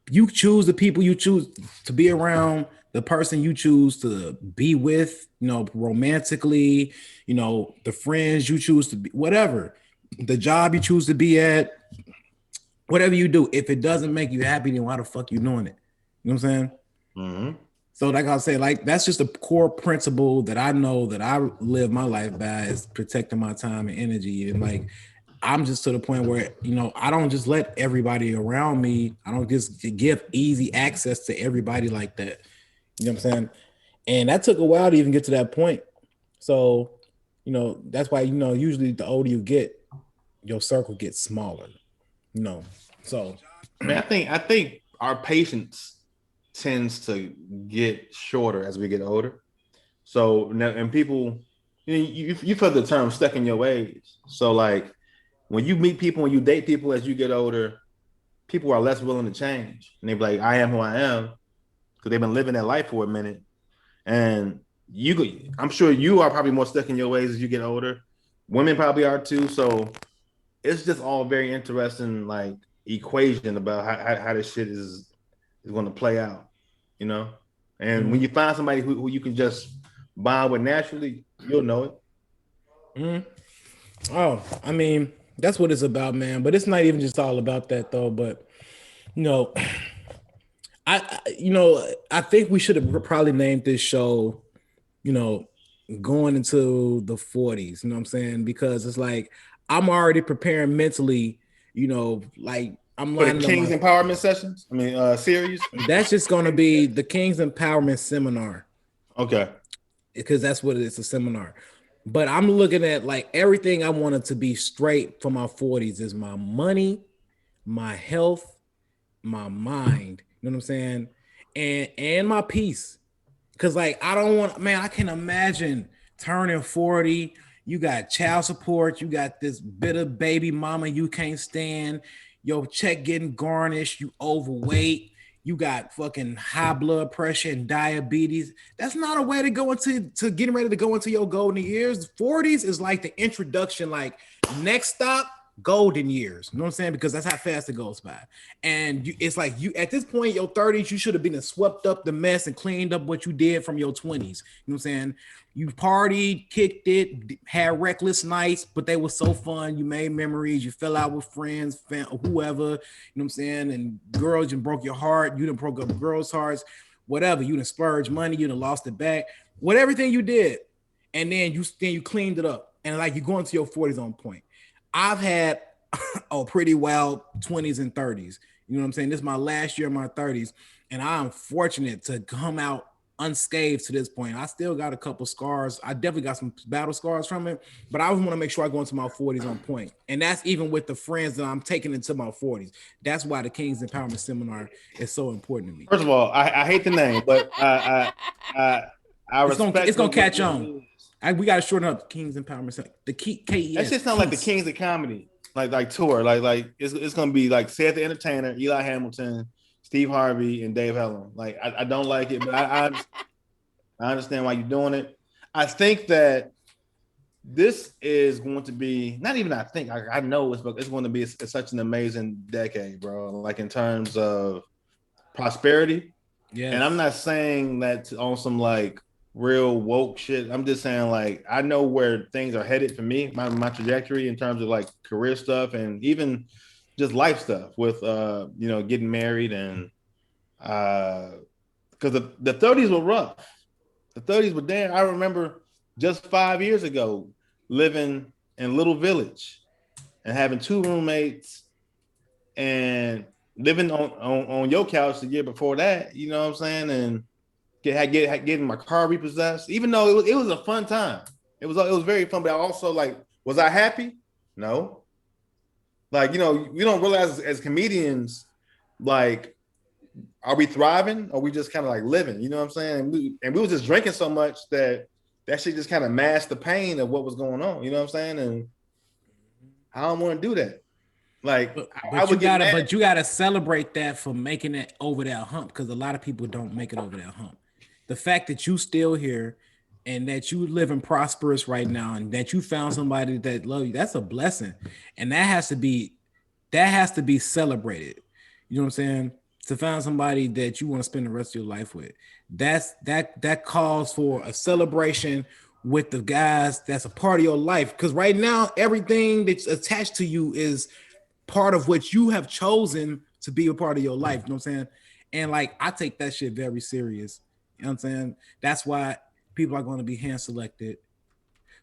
You choose the people you choose to be around, the person you choose to be with, you know, romantically, you know, the friends you choose to be, whatever, the job you choose to be at, whatever you do. If it doesn't make you happy, then why the fuck you doing it? You know what I'm saying? mm-hmm. So, like I say, like that's just a core principle that I know that I live my life by is protecting my time and energy. And like I'm just to the point where, you know, I don't just let everybody around me, I don't just give easy access to everybody like that. You know what I'm saying? And that took a while to even get to that point. So, you know, that's why, you know, usually the older you get, your circle gets smaller, you know. So, I mean, I think our patience tends to get shorter as we get older. So now, and people, you've heard the term stuck in your ways. So like when you meet people, when you date people as you get older, people are less willing to change. And they be like, I am who I am, because they've been living that life for a minute. And I'm sure you are probably more stuck in your ways as you get older. Women probably are too. So it's just all very interesting, like equation about how this shit is going to play out, you know. And when you find somebody who you can just bond with naturally, you'll know it. oh, I mean, that's what it's about, man. But it's not even just all about that, though. But you know, I think we should have probably named this show, you know, going into the 40s. You know what I'm saying? Because it's like I'm already preparing mentally. You know, like I'm For the lining up King's my. Empowerment sessions, I mean series. That's just going to be the King's Empowerment Seminar Okay. because that's what it is, a seminar. But I'm looking at like everything I wanted to be straight for my 40s is my money, my health, my mind. You know what I'm saying? And my peace. Cause like I don't want, man, I can imagine turning 40. You got child support, you got this bitter baby mama you can't stand, your check getting garnished, you overweight, you got fucking high blood pressure and diabetes. That's not a way to go into to getting ready to go into your golden years. 40s is like the introduction, like next stop, golden years. You know what I'm saying? Because that's how fast it goes by. And it's like you at this point, your 30s, you should have been and swept up the mess and cleaned up what you did from your 20s. You know what I'm saying? You partied, kicked it, had reckless nights, but they were so fun. You made memories. You fell out with friends, whoever. You know what I'm saying? And girls, you broke your heart. You done broke up girls' hearts. Whatever. You done splurged money. You done lost it back. Whatever thing you did, and then you cleaned it up. And like you're going to your 40s on point. I've had pretty wild 20s and 30s. You know You know what I'm saying? This is my last year of my 30s, and I'm fortunate to come out unscathed to this point. I still got a couple scars. I definitely got some battle scars from it, but I want to make sure I go into my 40s on point. And that's even with the friends that I'm taking into my 40s. That's why the King's Empowerment Seminar is so important to me. First of all, I hate the name, but I respect. It's gonna catch on. We gotta shorten up King's Empowerment Seminar. The KES. That shit sound like the Kings of Comedy, like tour, like it's gonna be like Cedric the Entertainer, Eli Hamilton, Steve Harvey, and Dave Helen. Like I don't like it, but I understand why you're doing it. I think that this is going to be not even. I think I know it's going to be such an amazing decade, bro. Like in terms of prosperity. Yeah, and I'm not saying that on some like real woke shit. I'm just saying like I know where things are headed for me, my trajectory in terms of like career stuff and even just life stuff with getting married and because the 30s were rough. The 30s were damn. I remember just 5 years ago living in Little Village and having 2 roommates and living on your couch the year before that. You know what I'm saying? And getting my car repossessed, even though it was a fun time. It was very fun, but I also like, was I happy? No. Like, we don't realize as comedians, like, are we thriving? Or are we just kind of like living? You know what I'm saying? And we was just drinking so much that shit just kind of masked the pain of what was going on. You know what I'm saying? And I don't want to do that. Like, but you gotta celebrate that for making it over that hump, because a lot of people don't make it over that hump. The fact that you still here and that you living prosperous right now and that you found somebody that love you, that's a blessing. And that has to be celebrated. You know what I'm saying? To find somebody that you want to spend the rest of your life with. That calls for a celebration with the guys that's a part of your life. Because right now, everything that's attached to you is part of what you have chosen to be a part of your life. You know what I'm saying? And like, I take that shit very serious. You know what I'm saying? That's why people are going to be hand selected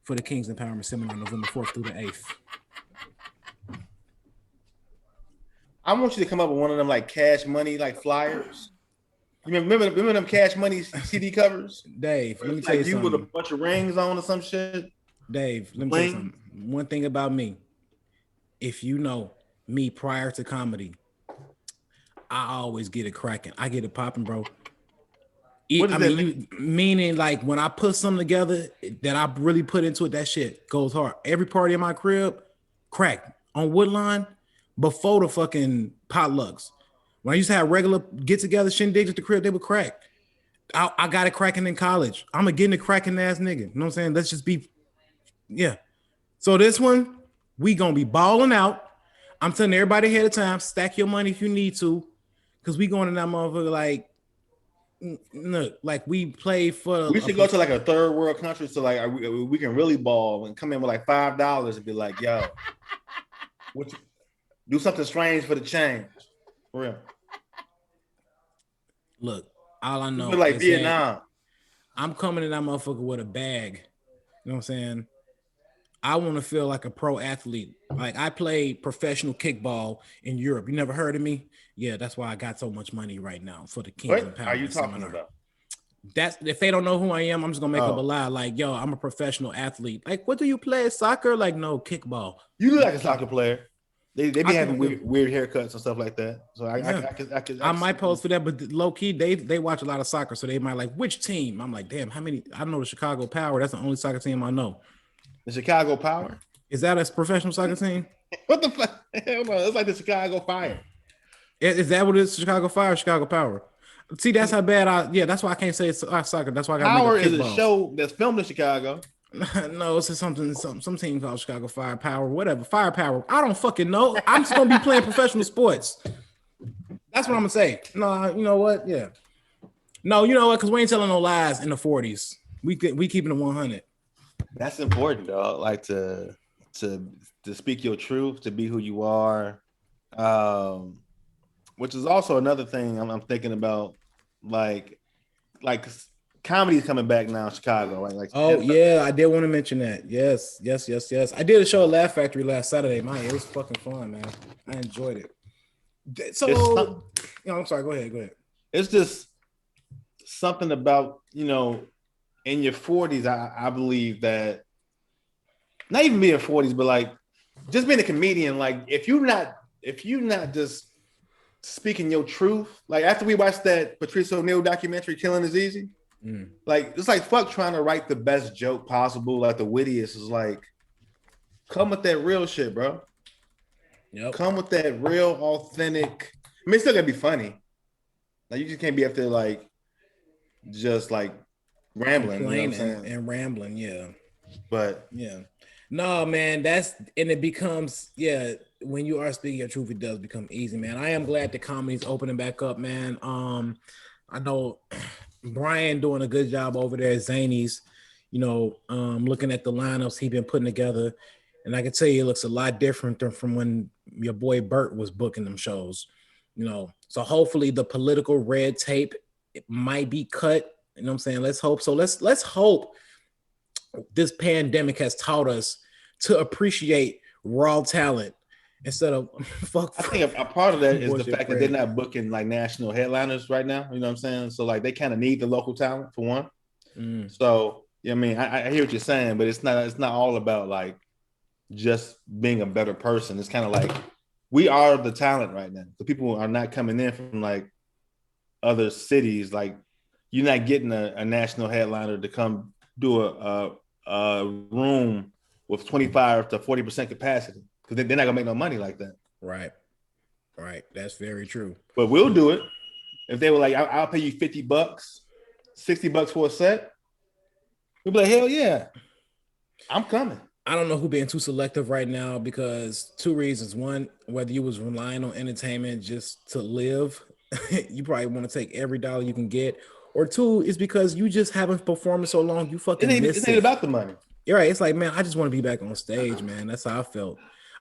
for the King's Empowerment Seminar November 4th through the 8th. I want you to come up with one of them like Cash Money like flyers. You remember them Cash Money CD covers? Dave, let me tell you something. You with a bunch of rings on or some shit? Dave, let me tell you something. One thing about me, if you know me prior to comedy, I always get it cracking. I get it popping, bro. Meaning like when I put something together that I really put into it, that shit goes hard. Every party in my crib, crack on Woodline before the fucking potlucks. When I used to have regular get-together shindigs at the crib, they would crack. I got it cracking in college. I'm a getting it cracking ass nigga. You know what I'm saying? Let's just be, yeah. So this one, we gonna be balling out. I'm telling everybody ahead of time, stack your money if you need to, because we going in that motherfucker like, look, like we play for. We should go to like a third world country so like we can really ball and come in with like $5 and be like, yo, do something strange for the change. For real. Look, all I know like is Vietnam. I'm coming in that motherfucker with a bag. You know what I'm saying? I want to feel like a pro athlete. Like I played professional kickball in Europe. You never heard of me? Yeah, that's why I got so much money right now for the King's Empowerment. What are you talking about? That's if they don't know who I am, I'm just gonna make up a lie. Like, yo, I'm a professional athlete. Like, what do you play? Soccer? Like, no, kickball. You look like a soccer player. They be having weird haircuts and stuff like that. So I might post for that, but low key they watch a lot of soccer, so they might like which team. I'm like, damn, how many? I know the Chicago Power. That's the only soccer team I know. The Chicago Power? Is that a professional soccer team? What the fuck? Hell no, it's like the Chicago Fire. Is that what it is? Chicago Fire, Chicago Power? See, that's how bad that's why I can't say it's soccer. That's why I got Power is a show that's filmed in Chicago. No, it's some team called Chicago Firepower, whatever. Firepower. I don't fucking know. I'm just gonna be playing professional sports. That's what I'm gonna say. No, you know what? Yeah. No, you know what? Because we ain't telling no lies in the 40s. We keeping it 100. That's important, dog. Like to speak your truth, to be who you are. Which is also another thing I'm thinking about. Like comedy's coming back now in Chicago, right? Like, oh yeah, I did want to mention that. Yes. I did a show at Laugh Factory last Saturday. Man, it was fucking fun, man. I enjoyed it. So, I'm sorry. Go ahead. It's just something about, in your 40s, I believe that not even being 40s, but like just being a comedian, like if you're not just speaking your truth, like after we watched that Patrice O'Neal documentary, Killing Is Easy, like it's like fuck trying to write the best joke possible, like the wittiest. Is like come with that real shit, bro. Yep. Come with that real authentic. I mean, it's still gonna be funny. Like you just can't be up there like just like rambling, you know what I'm saying? And rambling, yeah. But yeah. No, man, it becomes, when you are speaking your truth, it does become easy, man. I am glad the comedy's opening back up, man. I know Brian doing a good job over there at Zany's, looking at the lineups he's been putting together. And I can tell you it looks a lot different than from when your boy Bert was booking them shows, So hopefully the political red tape, it might be cut. You know what I'm saying? Let's hope. So let's hope this pandemic has taught us to appreciate raw talent instead of fuck. I think a part of that is the fact that they're not booking like national headliners right now. You know what I'm saying? So like they kind of need the local talent for one. So I mean, I hear what you're saying, but it's not all about like just being a better person. It's kind of like we are the talent right now. The people are not coming in from like other cities. Like you're not getting a national headliner to come do a room with 25 to 40% capacity because they're not gonna make no money like that. Right. That's very true. But we'll do it if they were like, I'll pay you $50, $60 for a set. We'll be like, hell yeah, I'm coming. I don't know who being too selective right now because two reasons. One, whether you was relying on entertainment just to live, you probably want to take every dollar you can get. Or two, is because you just haven't performed so long, you fucking miss it. It ain't about the money. You're right. It's like, man, I just want to be back on stage, man. That's how I felt.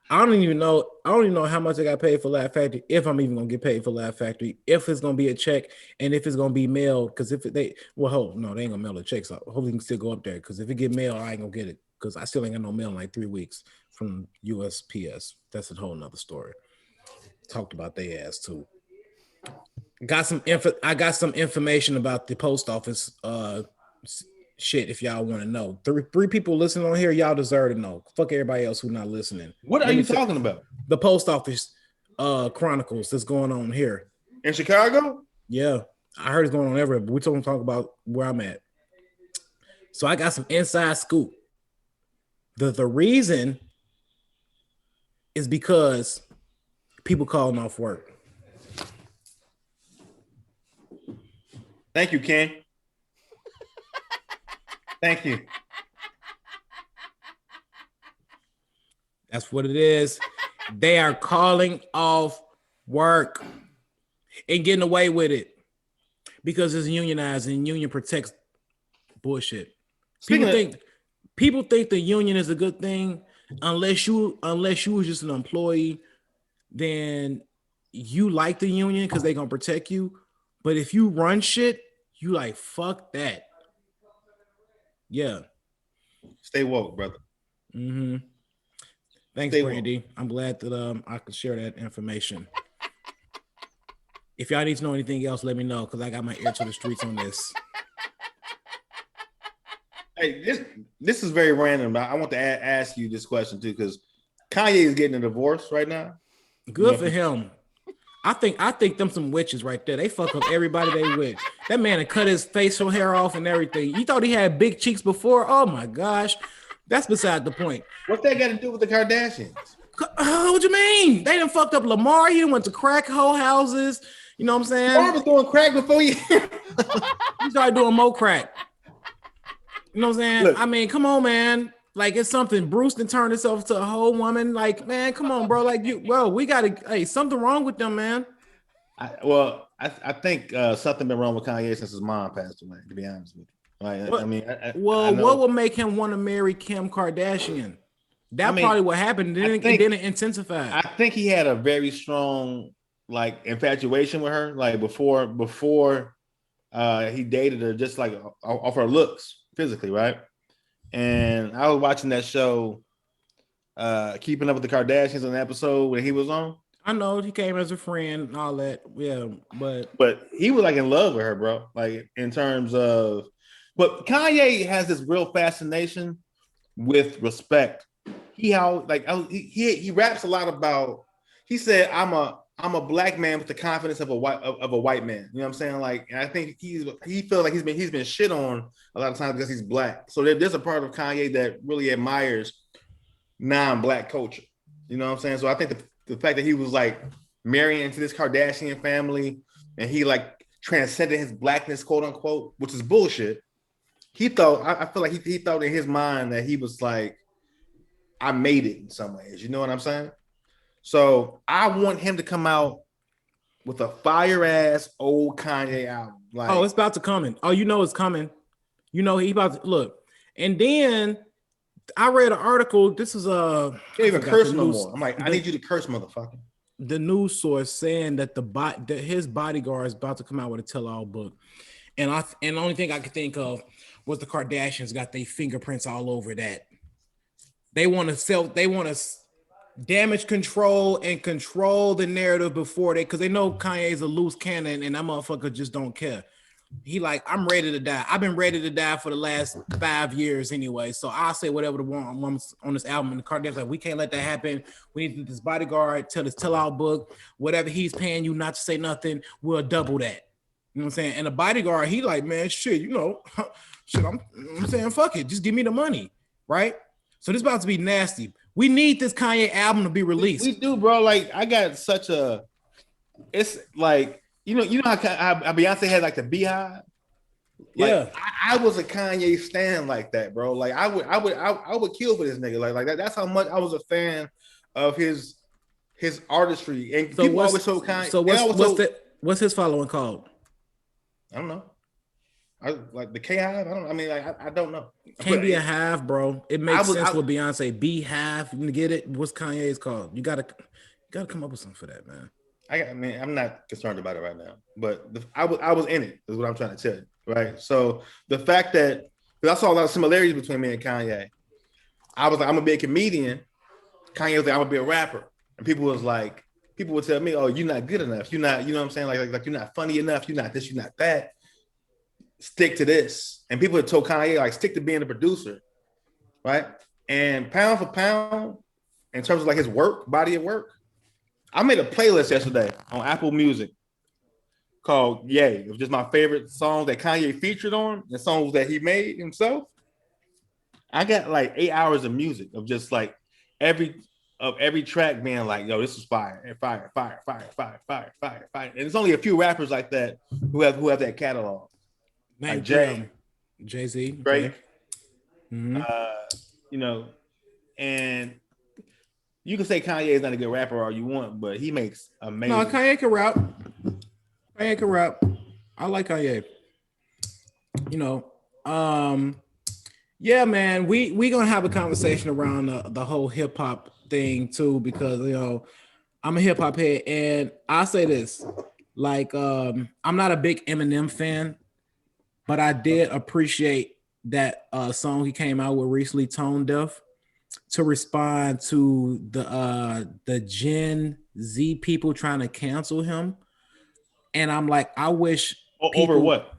I don't even know how much I got paid for Laugh Factory, if I'm even gonna get paid for Laugh Factory, if it's gonna be a check, and if it's gonna be mailed. Because if they ain't gonna mail the checks. So hopefully we can still go up there. Because if it get mailed, I ain't gonna get it. Because I still ain't got no mail in like 3 weeks from USPS. That's a whole nother story. Talked about their ass too. I got some information about the post office shit if y'all want to know. Three people listening on here, y'all deserve to know. Fuck everybody else who's not listening. What are you talking about? The post office chronicles that's going on here. In Chicago? Yeah. I heard it's going on everywhere, but we're talking about where I'm at. So I got some inside scoop. The reason is because people calling off work. Thank you, Ken. Thank you. That's what it is. They are calling off work and getting away with it because it's unionized and union protects bullshit. People think the union is a good thing unless you was just an employee, then you like the union because they're gonna protect you. But if you run shit, you like fuck that. Yeah. Stay woke, brother. Mm-hmm. Thanks, Brandy. I'm glad that I could share that information. If y'all need to know anything else, let me know because I got my ear to the streets on this. Hey, this is very random. I want to ask you this question too because Kanye is getting a divorce right now. Good for him. I think them some witches right there. They fuck up everybody they with. That man had cut his facial hair off and everything. You thought he had big cheeks before? Oh my gosh. That's beside the point. What that got to do with the Kardashians? What you mean? They done fucked up Lamar. He went to crack hole houses. You know what I'm saying? Lamar was doing crack before you. He started doing more crack. You know what I'm saying? Look, I mean, come on, man. Like it's something. Bruce done turned himself to a whole woman. Like, man, come on, bro. Like we gotta. Hey, something wrong with them, man. I think something been wrong with Kanye since his mom passed away. To be honest with you, like, what would make him want to marry Kim Kardashian? That's probably what happened. It didn't intensify. I think he had a very strong like infatuation with her. Like before he dated her, just like off her looks physically, right? And I was watching that show, Keeping Up with the Kardashians, an episode where he was on, I know he came as a friend and all that. Yeah, but But he was like in love with her, bro. Like in terms of, but Kanye has this real fascination with respect. He raps a lot about. He said, I'm a black man with the confidence of a white man." You know what I'm saying? Like, and I think he feels like he's been shit on a lot of times because he's black. So there's a part of Kanye that really admires non-black culture. You know what I'm saying? So I think the fact that he was like marrying into this Kardashian family and he like transcended his blackness, quote unquote, which is bullshit. He thought I feel like he thought in his mind that he was like, I made it in some ways. You know what I'm saying? So I want him to come out with a fire ass old Kanye album. Like, oh, it's about to come in. Oh, you know it's coming. You know he about to look. And then I read an article. This is can't even curse no more. I'm like, I need you to curse, motherfucker. The news source saying that that his bodyguard is about to come out with a tell-all book. And the only thing I could think of was the Kardashians got their fingerprints all over that. They want to damage control and control the narrative before because they know Kanye's a loose cannon and that motherfucker just don't care. He like, I'm ready to die. I've been ready to die for the last 5 years anyway. So I'll say whatever the one on this album. And the Kardashians like, we can't let that happen. We need this bodyguard, tell all book, whatever he's paying you not to say nothing, we'll double that. You know what I'm saying? And the bodyguard, he like, man, shit, shit, I'm saying, fuck it. Just give me the money. Right? So this is about to be nasty. We need this Kanye album to be released. We do, bro. Like, I got it's like, you know how Beyonce had like the Beehive. Like, yeah, I was a Kanye stan like that, bro. Like, I would kill for this nigga. Like that. That's how much I was a fan of his artistry. And so people always told Kanye. So what's his following called? I don't know. I like the K Hive. I don't know. Can't be a hive, bro. It makes sense with Beyonce. Beehive. You get it? What's Kanye's called? You gotta come up with something for that, man. I'm not concerned about it right now, but I was in it, is what I'm trying to tell you, right? So the fact that, because I saw a lot of similarities between me and Kanye, I was like, I'm gonna be a comedian. Kanye was like, I'm gonna be a rapper, and people would tell me, oh, you're not good enough, you're not, you know what I'm saying, like you're not funny enough, you're not this, you're not that. Stick to this, and people had told Kanye like, stick to being a producer, right? And pound for pound, in terms of like his body of work. I made a playlist yesterday on Apple Music called Yay. It was just my favorite songs that Kanye featured on, the songs that he made himself. I got like 8 hours of music of just like every track being like, yo, this is fire, and fire, fire, fire, fire, fire, fire, fire. And there's only a few rappers like that who have that catalog. Like Jay-Z, Drake, mm-hmm. And you can say Kanye is not a good rapper all you want, but he makes amazing. No, Kanye can rap. I like Kanye. Yeah, man. We gonna have a conversation around the whole hip hop thing too, because I'm a hip hop head, and I say this, like, I'm not a big Eminem fan, but I did appreciate that song he came out with recently, Tone Deaf, to respond to the Gen Z people trying to cancel him. And I'm like, I wish over what?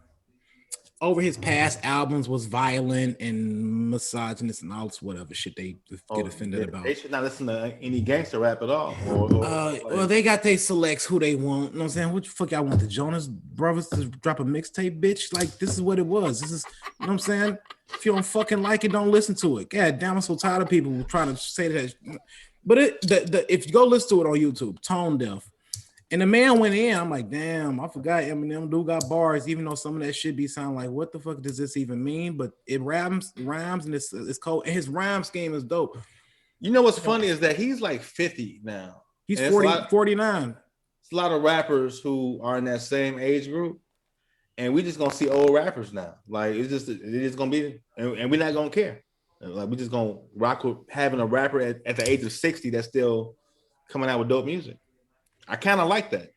Over his past albums was violent and misogynist and all this whatever shit they get offended about. They should not listen to any gangster rap at all. Well, they got they selects who they want. You know what I'm saying? What the fuck y'all want the Jonas Brothers to drop a mixtape, bitch? Like, this is what it was. This is, you know what I'm saying? If you don't fucking like it, don't listen to it. God damn, I'm so tired of people trying to say that. But if you go listen to it on YouTube, Tone Deaf. And the man went in. I'm like, damn, I forgot Eminem do got bars, even though some of that shit be sound like, what the fuck does this even mean? But it rhymes, and it's cold. And his rhyme scheme is dope. You know what's funny is that he's like 50 now. He's 49. It's a lot of rappers who are in that same age group. And we just gonna see old rappers now. Like, it is gonna be, and we're not gonna care. Like, we just gonna rock with having a rapper at the age of 60 that's still coming out with dope music. I kind of like that.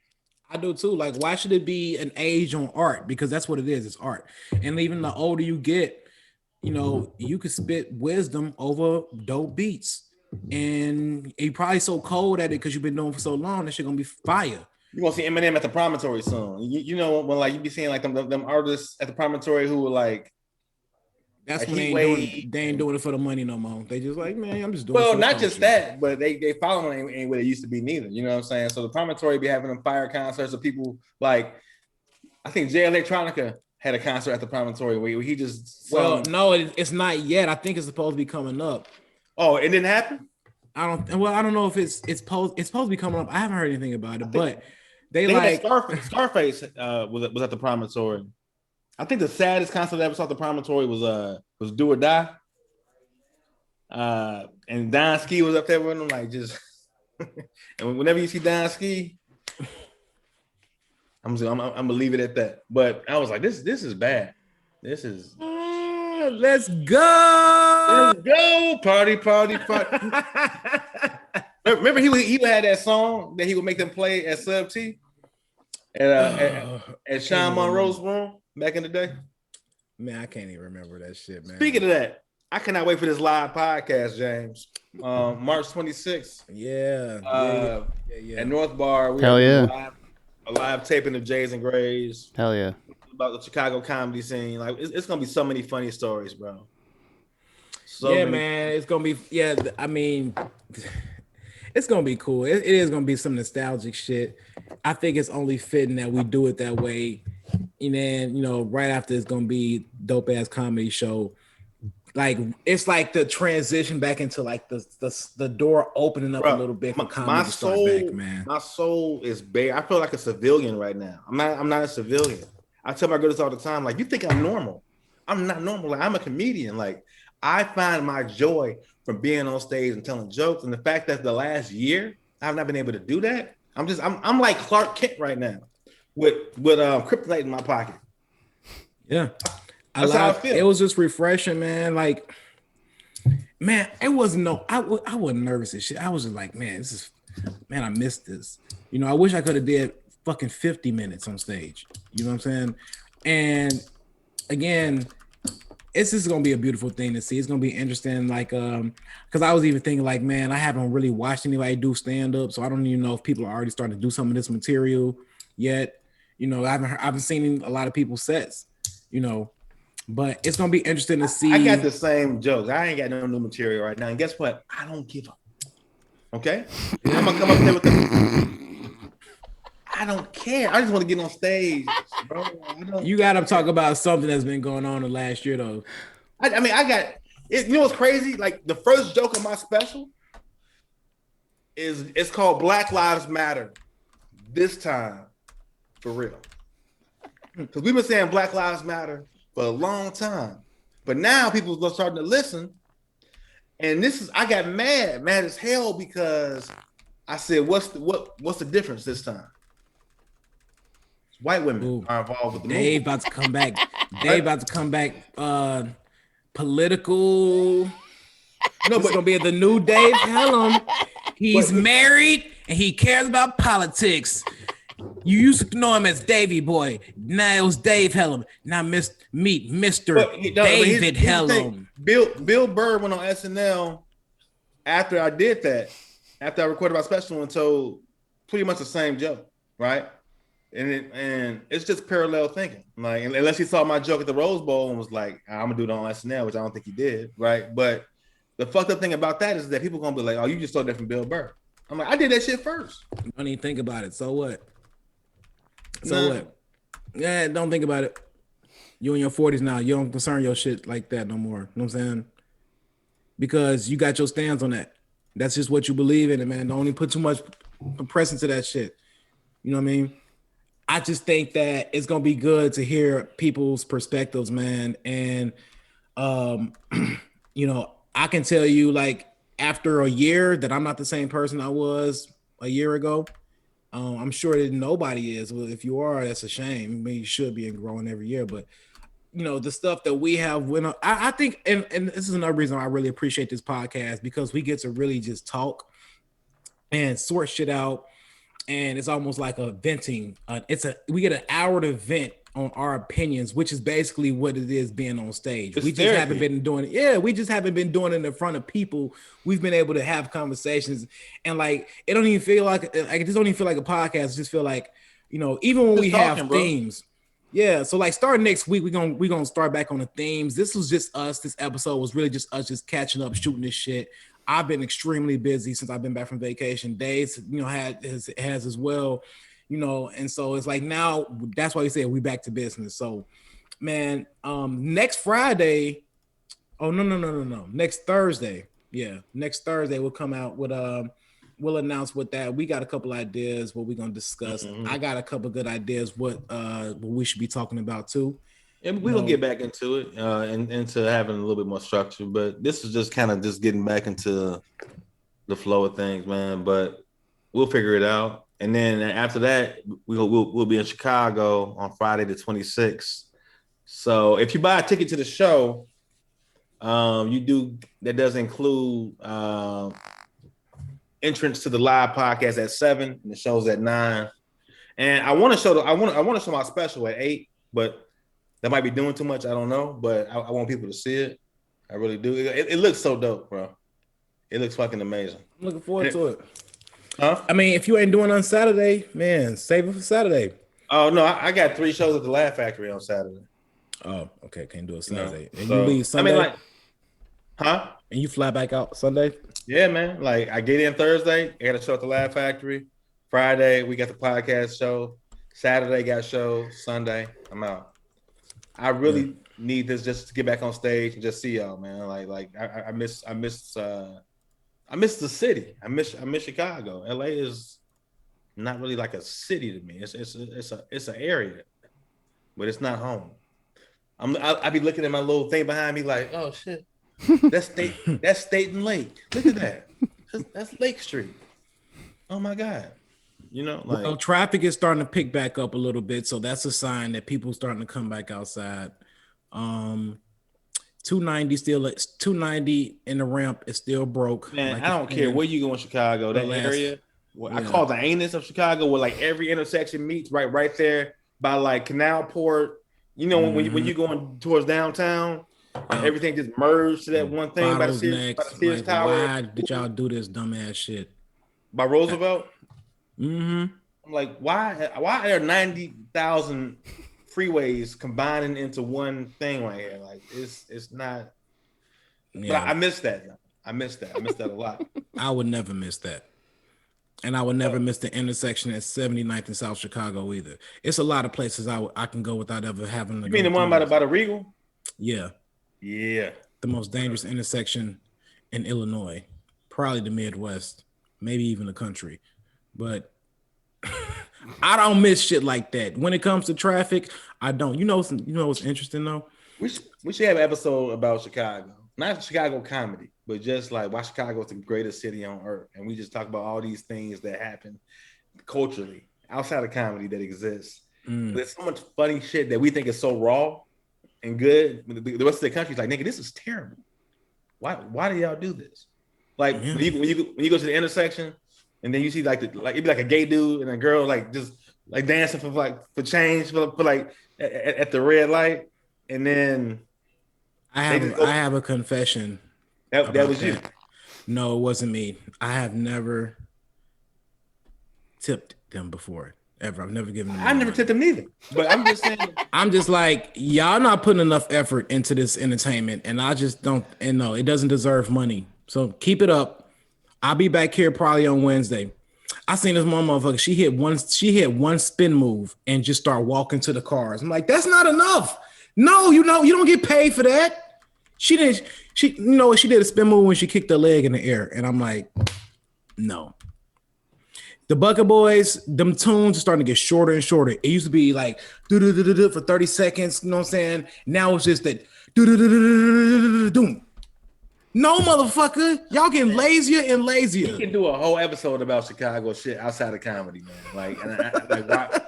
I do too. Like, why should it be an age on art? Because that's what it is. It's art. And even the older you get, you can spit wisdom over dope beats. and you probably so cold at it because you've been doing it for so long. That shit gonna be fire. You gonna see Eminem at the promontory soon. You know when like you be seeing like them artists at the promontory who were like. That's Like when they ain't doing it for the money no more. They just like, man, I'm just doing it. Well, for not the just that, but they following ain't what it used to be neither. You know what I'm saying? So the promontory be having them fire concerts of people like I think Jay Electronica had a concert at the promontory where he just Well, no, it's not yet. I think it's supposed to be coming up. Oh, it didn't happen? I don't know if it's supposed to be coming up. I haven't heard anything about it, but they like Scarface was at the promontory. I think the saddest concert I ever saw at the promontory was Do or Die. And Don Ski was up there with him, like just and whenever you see Don Ski, I'm gonna leave it at that. But I was like, this is bad. This is let's go. Party. Remember he had that song that he would make them play at Sub T at Sean Monroe's room back in the day. Man, I can't even remember that shit, man. Speaking of that, I cannot wait for this live podcast, James. March 26th. Yeah. At North Bar. We Hell yeah. A live taping of Jays and Grays. Hell yeah. About the Chicago comedy scene. Like it's gonna be so many funny stories, bro. Man, it's gonna be I mean, it's gonna be cool. It is gonna be some nostalgic shit. I think it's only fitting that we do it that way. And then, right after it's gonna be dope ass comedy show. Like it's like the transition back into like the door opening up a little bit for comedy to start back, man. My soul is bare. I feel like a civilian right now. I'm not a civilian. I tell my girls all the time, like, you think I'm normal? I'm not normal. Like, I'm a comedian. Like, I find my joy from being on stage and telling jokes. And the fact that the last year I've not been able to do that, I'm like Clark Kent right now with kryptonite in my pocket. Yeah. That's how I feel. It was just refreshing, man. Like, man, it wasn't I wasn't nervous and shit. I was just like, man, I missed this. I wish I could have did fucking 50 minutes on stage. You know what I'm saying? And again, it's just gonna be a beautiful thing to see. It's gonna be interesting, like, because I was even thinking, like, man, I haven't really watched anybody do stand-up, so I don't even know if people are already starting to do some of this material yet. I haven't seen a lot of people's sets, but it's gonna be interesting to see. I got the same jokes. I ain't got no new material right now. And guess what? I don't give up. Okay? I'm gonna come up there with I don't care. I just want to get on stage, bro. You got to talk about something that's been going on the last year, though. I mean, I got it. You know what's crazy? Like the first joke of my special it's called Black Lives Matter. This time, for real, because we've been saying Black Lives Matter for a long time, but now people are starting to listen. And I got mad as hell because I said, what's the difference this time? White women are involved with the movie. Dave about to come back. About to come back. Political. No, but it's gonna be the new Dave Hellum. He's married and he cares about politics. You used to know him as Davey Boy. Now it was Dave Hellum. Now meet Mr. David Hellum. Bill Burr went on SNL after I did that. After I recorded my special and told pretty much the same joke, right? And it's just parallel thinking. Like, unless he saw my joke at the Rose Bowl and was like, I'm gonna do it on SNL, which I don't think he did, right? But the fucked up thing about that is that people gonna be like, oh, you just stole that from Bill Burr. I'm like, I did that shit first. Don't even think about it. So what? What? Yeah, don't think about it. You in your 40s now. You don't concern your shit like that no more. You know what I'm saying? Because you got your stance on that. That's just what you believe in, it, man. Don't even put too much press into that shit. You know what I mean? I just think that it's gonna be good to hear people's perspectives, man. And I can tell you, like, after a year that I'm not the same person I was a year ago. I'm sure that nobody is. Well, if you are, that's a shame. I mean, you should be growing every year, but the stuff that we have went on, I think, and this is another reason I really appreciate this podcast, because we get to really just talk and sort shit out. And it's almost like a venting. We get an hour to vent on our opinions, which is basically what it is being on stage. It's We just haven't therapy. been doing it. Yeah, we just haven't been doing it in front of people. We've been able to have conversations, and like it don't even feel like it just don't even feel like a podcast. It just feel like, even when Just we have talking, bro. themes. Yeah, so like starting next week, we're gonna start back on the themes. This was just us. This episode was really just us just catching up, shooting this shit. I've been extremely busy since I've been back from vacation. Days, has as well, and so it's like now that's why we said we back to business. So, man, next Friday. Oh no. Next Thursday. Yeah, next Thursday we'll come out with we'll announce what that we got a couple ideas what we're gonna discuss. Mm-hmm. I got a couple good ideas what we should be talking about too. And we're gonna get back into it and into having a little bit more structure, but this is just kind of just getting back into the flow of things, man. But we'll figure it out. And then after that, we'll be in Chicago on Friday the 26th. So if you buy a ticket to the show, that does include entrance to the live podcast at 7, and the show's at 9. And I want to show my special at 8, but that might be doing too much. I don't know, but I want people to see it. I really do. It looks so dope, bro. It looks fucking amazing. I'm looking forward to it. Huh? I mean, if you ain't doing it on Saturday, man, save it for Saturday. Oh no, I got 3 shows at the Laugh Factory on Saturday. Oh, okay, can't do it Saturday. No. And So, you leave Sunday. I mean, like, huh? And you fly back out Sunday. Yeah, man. Like I get in Thursday, I got a show at the Laugh Factory. Friday, we got the podcast show. Saturday, got show. Sunday, I'm out. I really need this just to get back on stage and just see y'all, man. I miss the city. I miss Chicago. LA is not really like a city to me. It's an area, but it's not home. I be looking at my little thing behind me like, oh shit, that's Staten Lake. Look at that. That's Lake Street. Oh my God. Well, traffic is starting to pick back up a little bit, so that's a sign that people are starting to come back outside. 290 in the ramp is still broke. Man, I don't care where you go in Chicago, that area. I call the anus of Chicago, where like every intersection meets right there by like Canal Port. When you're going towards downtown, everything just merged to that one thing by the Sears Tower. Why did y'all do this dumbass shit? By Roosevelt? Mm-hmm. I'm like, why are there 90,000 freeways combining into one thing right here? Like, it's not. Yeah. But I miss that. I miss that a lot. I would never miss that. And I would never miss the intersection at 79th in South Chicago either. It's a lot of places I can go without ever having to. You mean the one by the Regal? Yeah. Yeah. The most dangerous intersection in Illinois, probably the Midwest, maybe even the country. But I don't miss shit like that. When it comes to traffic, I don't. You know what's interesting though? We should have an episode about Chicago. Not Chicago comedy, but just like why Chicago is the greatest city on earth. And we just talk about all these things that happen culturally outside of comedy that exists. There's so much funny shit that we think is so raw and good. The rest of the country is like, nigga, this is terrible. Why do y'all do this? Like when you go to the intersection and then you see like it'd be like a gay dude and a girl like just like dancing for change for like at the red light, and then I have a confession. That was you. No, it wasn't me. I have never tipped them before. Ever. I've never given them. I never tipped them neither. But I'm just saying. I'm just like, y'all not putting enough effort into this entertainment, and I just don't. And no, it doesn't deserve money. So keep it up. I'll be back here probably on Wednesday. I seen this one motherfucker. She hit one spin move and just start walking to the cars. I'm like, that's not enough. No, you don't get paid for that. She did a spin move when she kicked her leg in the air, and I'm like, no. The Bucket Boys, them tunes are starting to get shorter and shorter. It used to be like do for 30 seconds, you know what I'm saying? Now it's just that doom. No, motherfucker, y'all getting lazier and lazier. You can do a whole episode about Chicago shit outside of comedy, man. Like,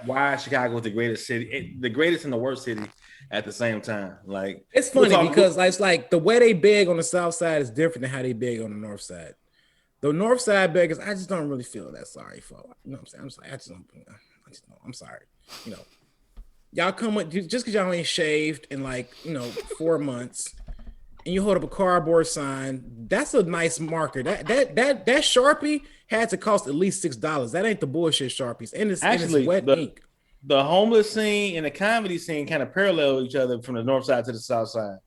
why Chicago is the greatest city, the greatest and the worst city at the same time. Like, it's funny because it's like the way they beg on the south side is different than how they beg on the north side. The north side beggars, I just don't really feel that sorry for. You know what I'm saying? I'm sorry. I'm sorry. You know, y'all come with just because y'all ain't shaved in like 4 months, and you hold up a cardboard sign. That's a nice marker. That Sharpie had to cost at least $6. That ain't the bullshit Sharpies, and Actually, it's wet ink. the homeless scene and the comedy scene kind of parallel each other from the north side to the south side.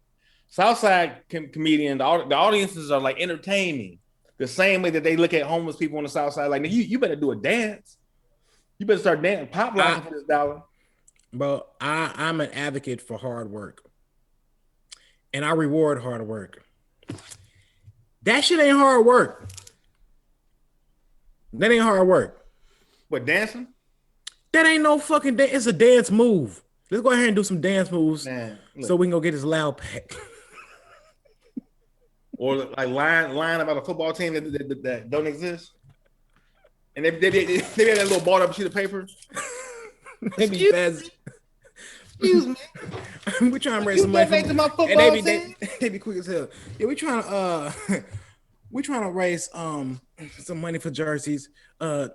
South side comedian, the audiences are like entertaining the same way that they look at homeless people on the south side. Like, you better do a dance. You better start dancing, pop locking for this dollar. Bro, I'm an advocate for hard work, and I reward hard work. That shit ain't hard work. That ain't hard work. What, dancing? That ain't no fucking dance. It's a dance move. Let's go ahead and do some dance moves, Man, so we can go get this loud pack. Or like lying about a football team that don't exist. And they have that little balled up sheet of paper. Excuse me. We trying to raise some money to my football team. They be quick as hell. Yeah, we trying to raise some money for jerseys for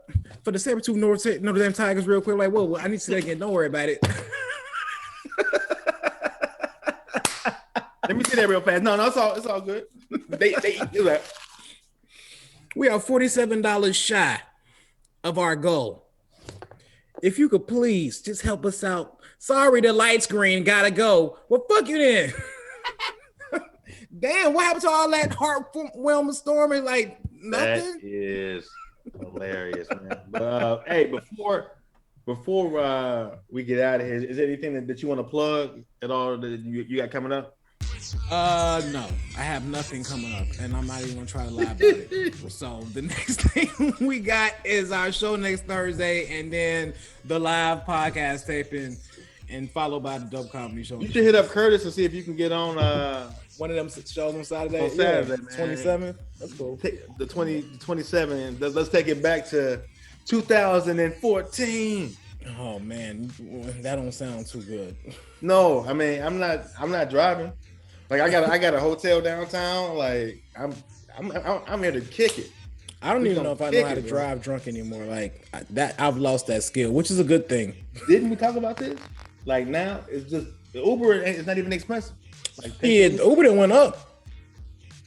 the Sabertooth Notre Dame Tigers real quick. Like, whoa, I need to see that again. Don't worry about it. Let me see that real fast. No, it's all good. They do that. We are $47 shy of our goal. If you could please just help us out. Sorry, the light screen gotta go. Well, fuck you then. Damn, what happened to all that heartwarming storming? Like nothing. That is hilarious, man. But hey, before we get out of here, is there anything that you want to plug at all that you got coming up? No, I have nothing coming up, and I'm not even gonna try to lie about it. So the next thing we got is our show next Thursday, and then the live podcast taping, and followed by the Dope Comedy Show. You should hit up Curtis and see if you can get on one of them shows on Saturday. On Saturday, yeah, 27th. That's cool. The 27. Let's take it back to 2014. Oh man, that don't sound too good. No, I mean I'm not driving. Like I got a hotel downtown. Like I'm here to kick it. I don't even know if I know how to drive drunk anymore. Like that, I've lost that skill, which is a good thing. Didn't we talk about this? Like now, it's just the Uber is not even expensive. Like yeah, the Uber didn't went up,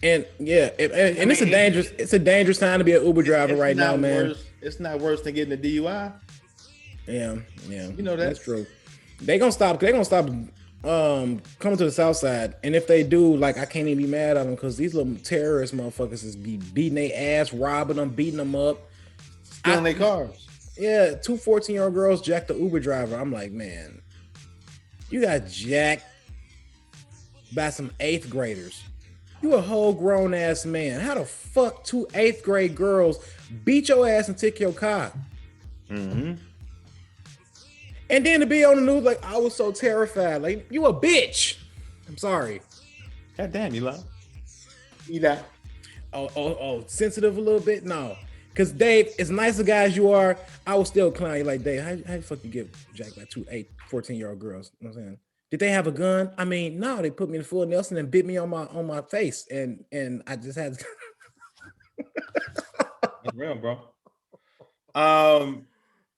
and yeah, it's a dangerous time to be an Uber driver right now, man. It's not worse than getting a DUI. Yeah. You know that's true. They're gonna stop coming to the south side, and if they do, like, I can't even be mad at them because these little terrorist motherfuckers is be beating their ass, robbing them, beating them up, stealing their cars. Yeah, 2 14-year-old girls jacked the Uber driver. I'm like, man, you got jacked by some 8th graders. You a whole grown ass man. How the fuck 2 8th grade girls beat your ass and take your car? Mm-hmm. And then to be on the news, like, I was so terrified. Like, you a bitch. I'm sorry. God damn, Eli. Eli. Oh, sensitive a little bit? No. Because Dave, as nice a guy as you are, I will still clown you like, Dave, how the fuck you get jacked by 2 14-year-old girls? You know what I'm saying? Did they have a gun? I mean, no, they put me in full Nelson and bit me on my face. And I just had to. That's real, bro.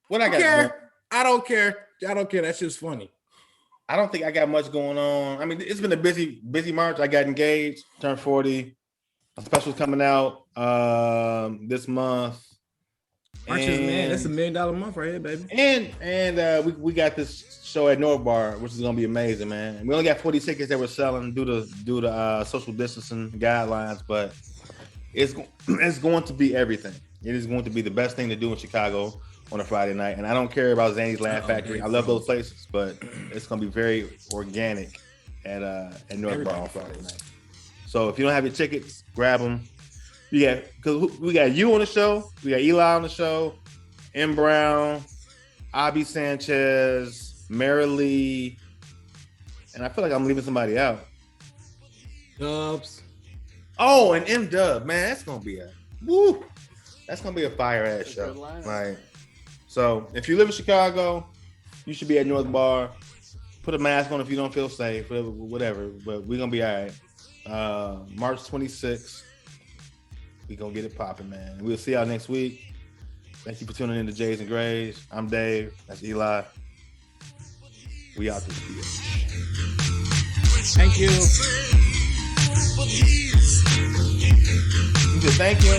What I got? I don't care. That shit's funny. I don't think I got much going on. I mean, it's been a busy March. I got engaged, turned 40. A special's coming out this month. March is, man, that's $1 million month right here, baby. And we got this show at North Bar, which is gonna be amazing, man. We only got 40 tickets that we're selling due to social distancing guidelines, but it's going to be everything. It is going to be the best thing to do in Chicago on a Friday night. And I don't care about Zany's Laugh Factory. I love those places, but it's gonna be very organic at North Bar on Friday night. So if you don't have your tickets, grab them. Because we got you on the show, we got Eli on the show, M. Brown, Abby Sanchez, Mary Lee, and I feel like I'm leaving somebody out. Dubs. Oh, and M. Dub, man, that's gonna be a fire ass show. Like, so if you live in Chicago, you should be at North Bar. Put a mask on if you don't feel safe, whatever. But we're gonna be all right. March 26th. We gonna get it popping, man. We'll see y'all next week. Thank you for tuning in to Jays and Grays. I'm Dave. That's Eli. We out this bitch. Thank you. You just thank you.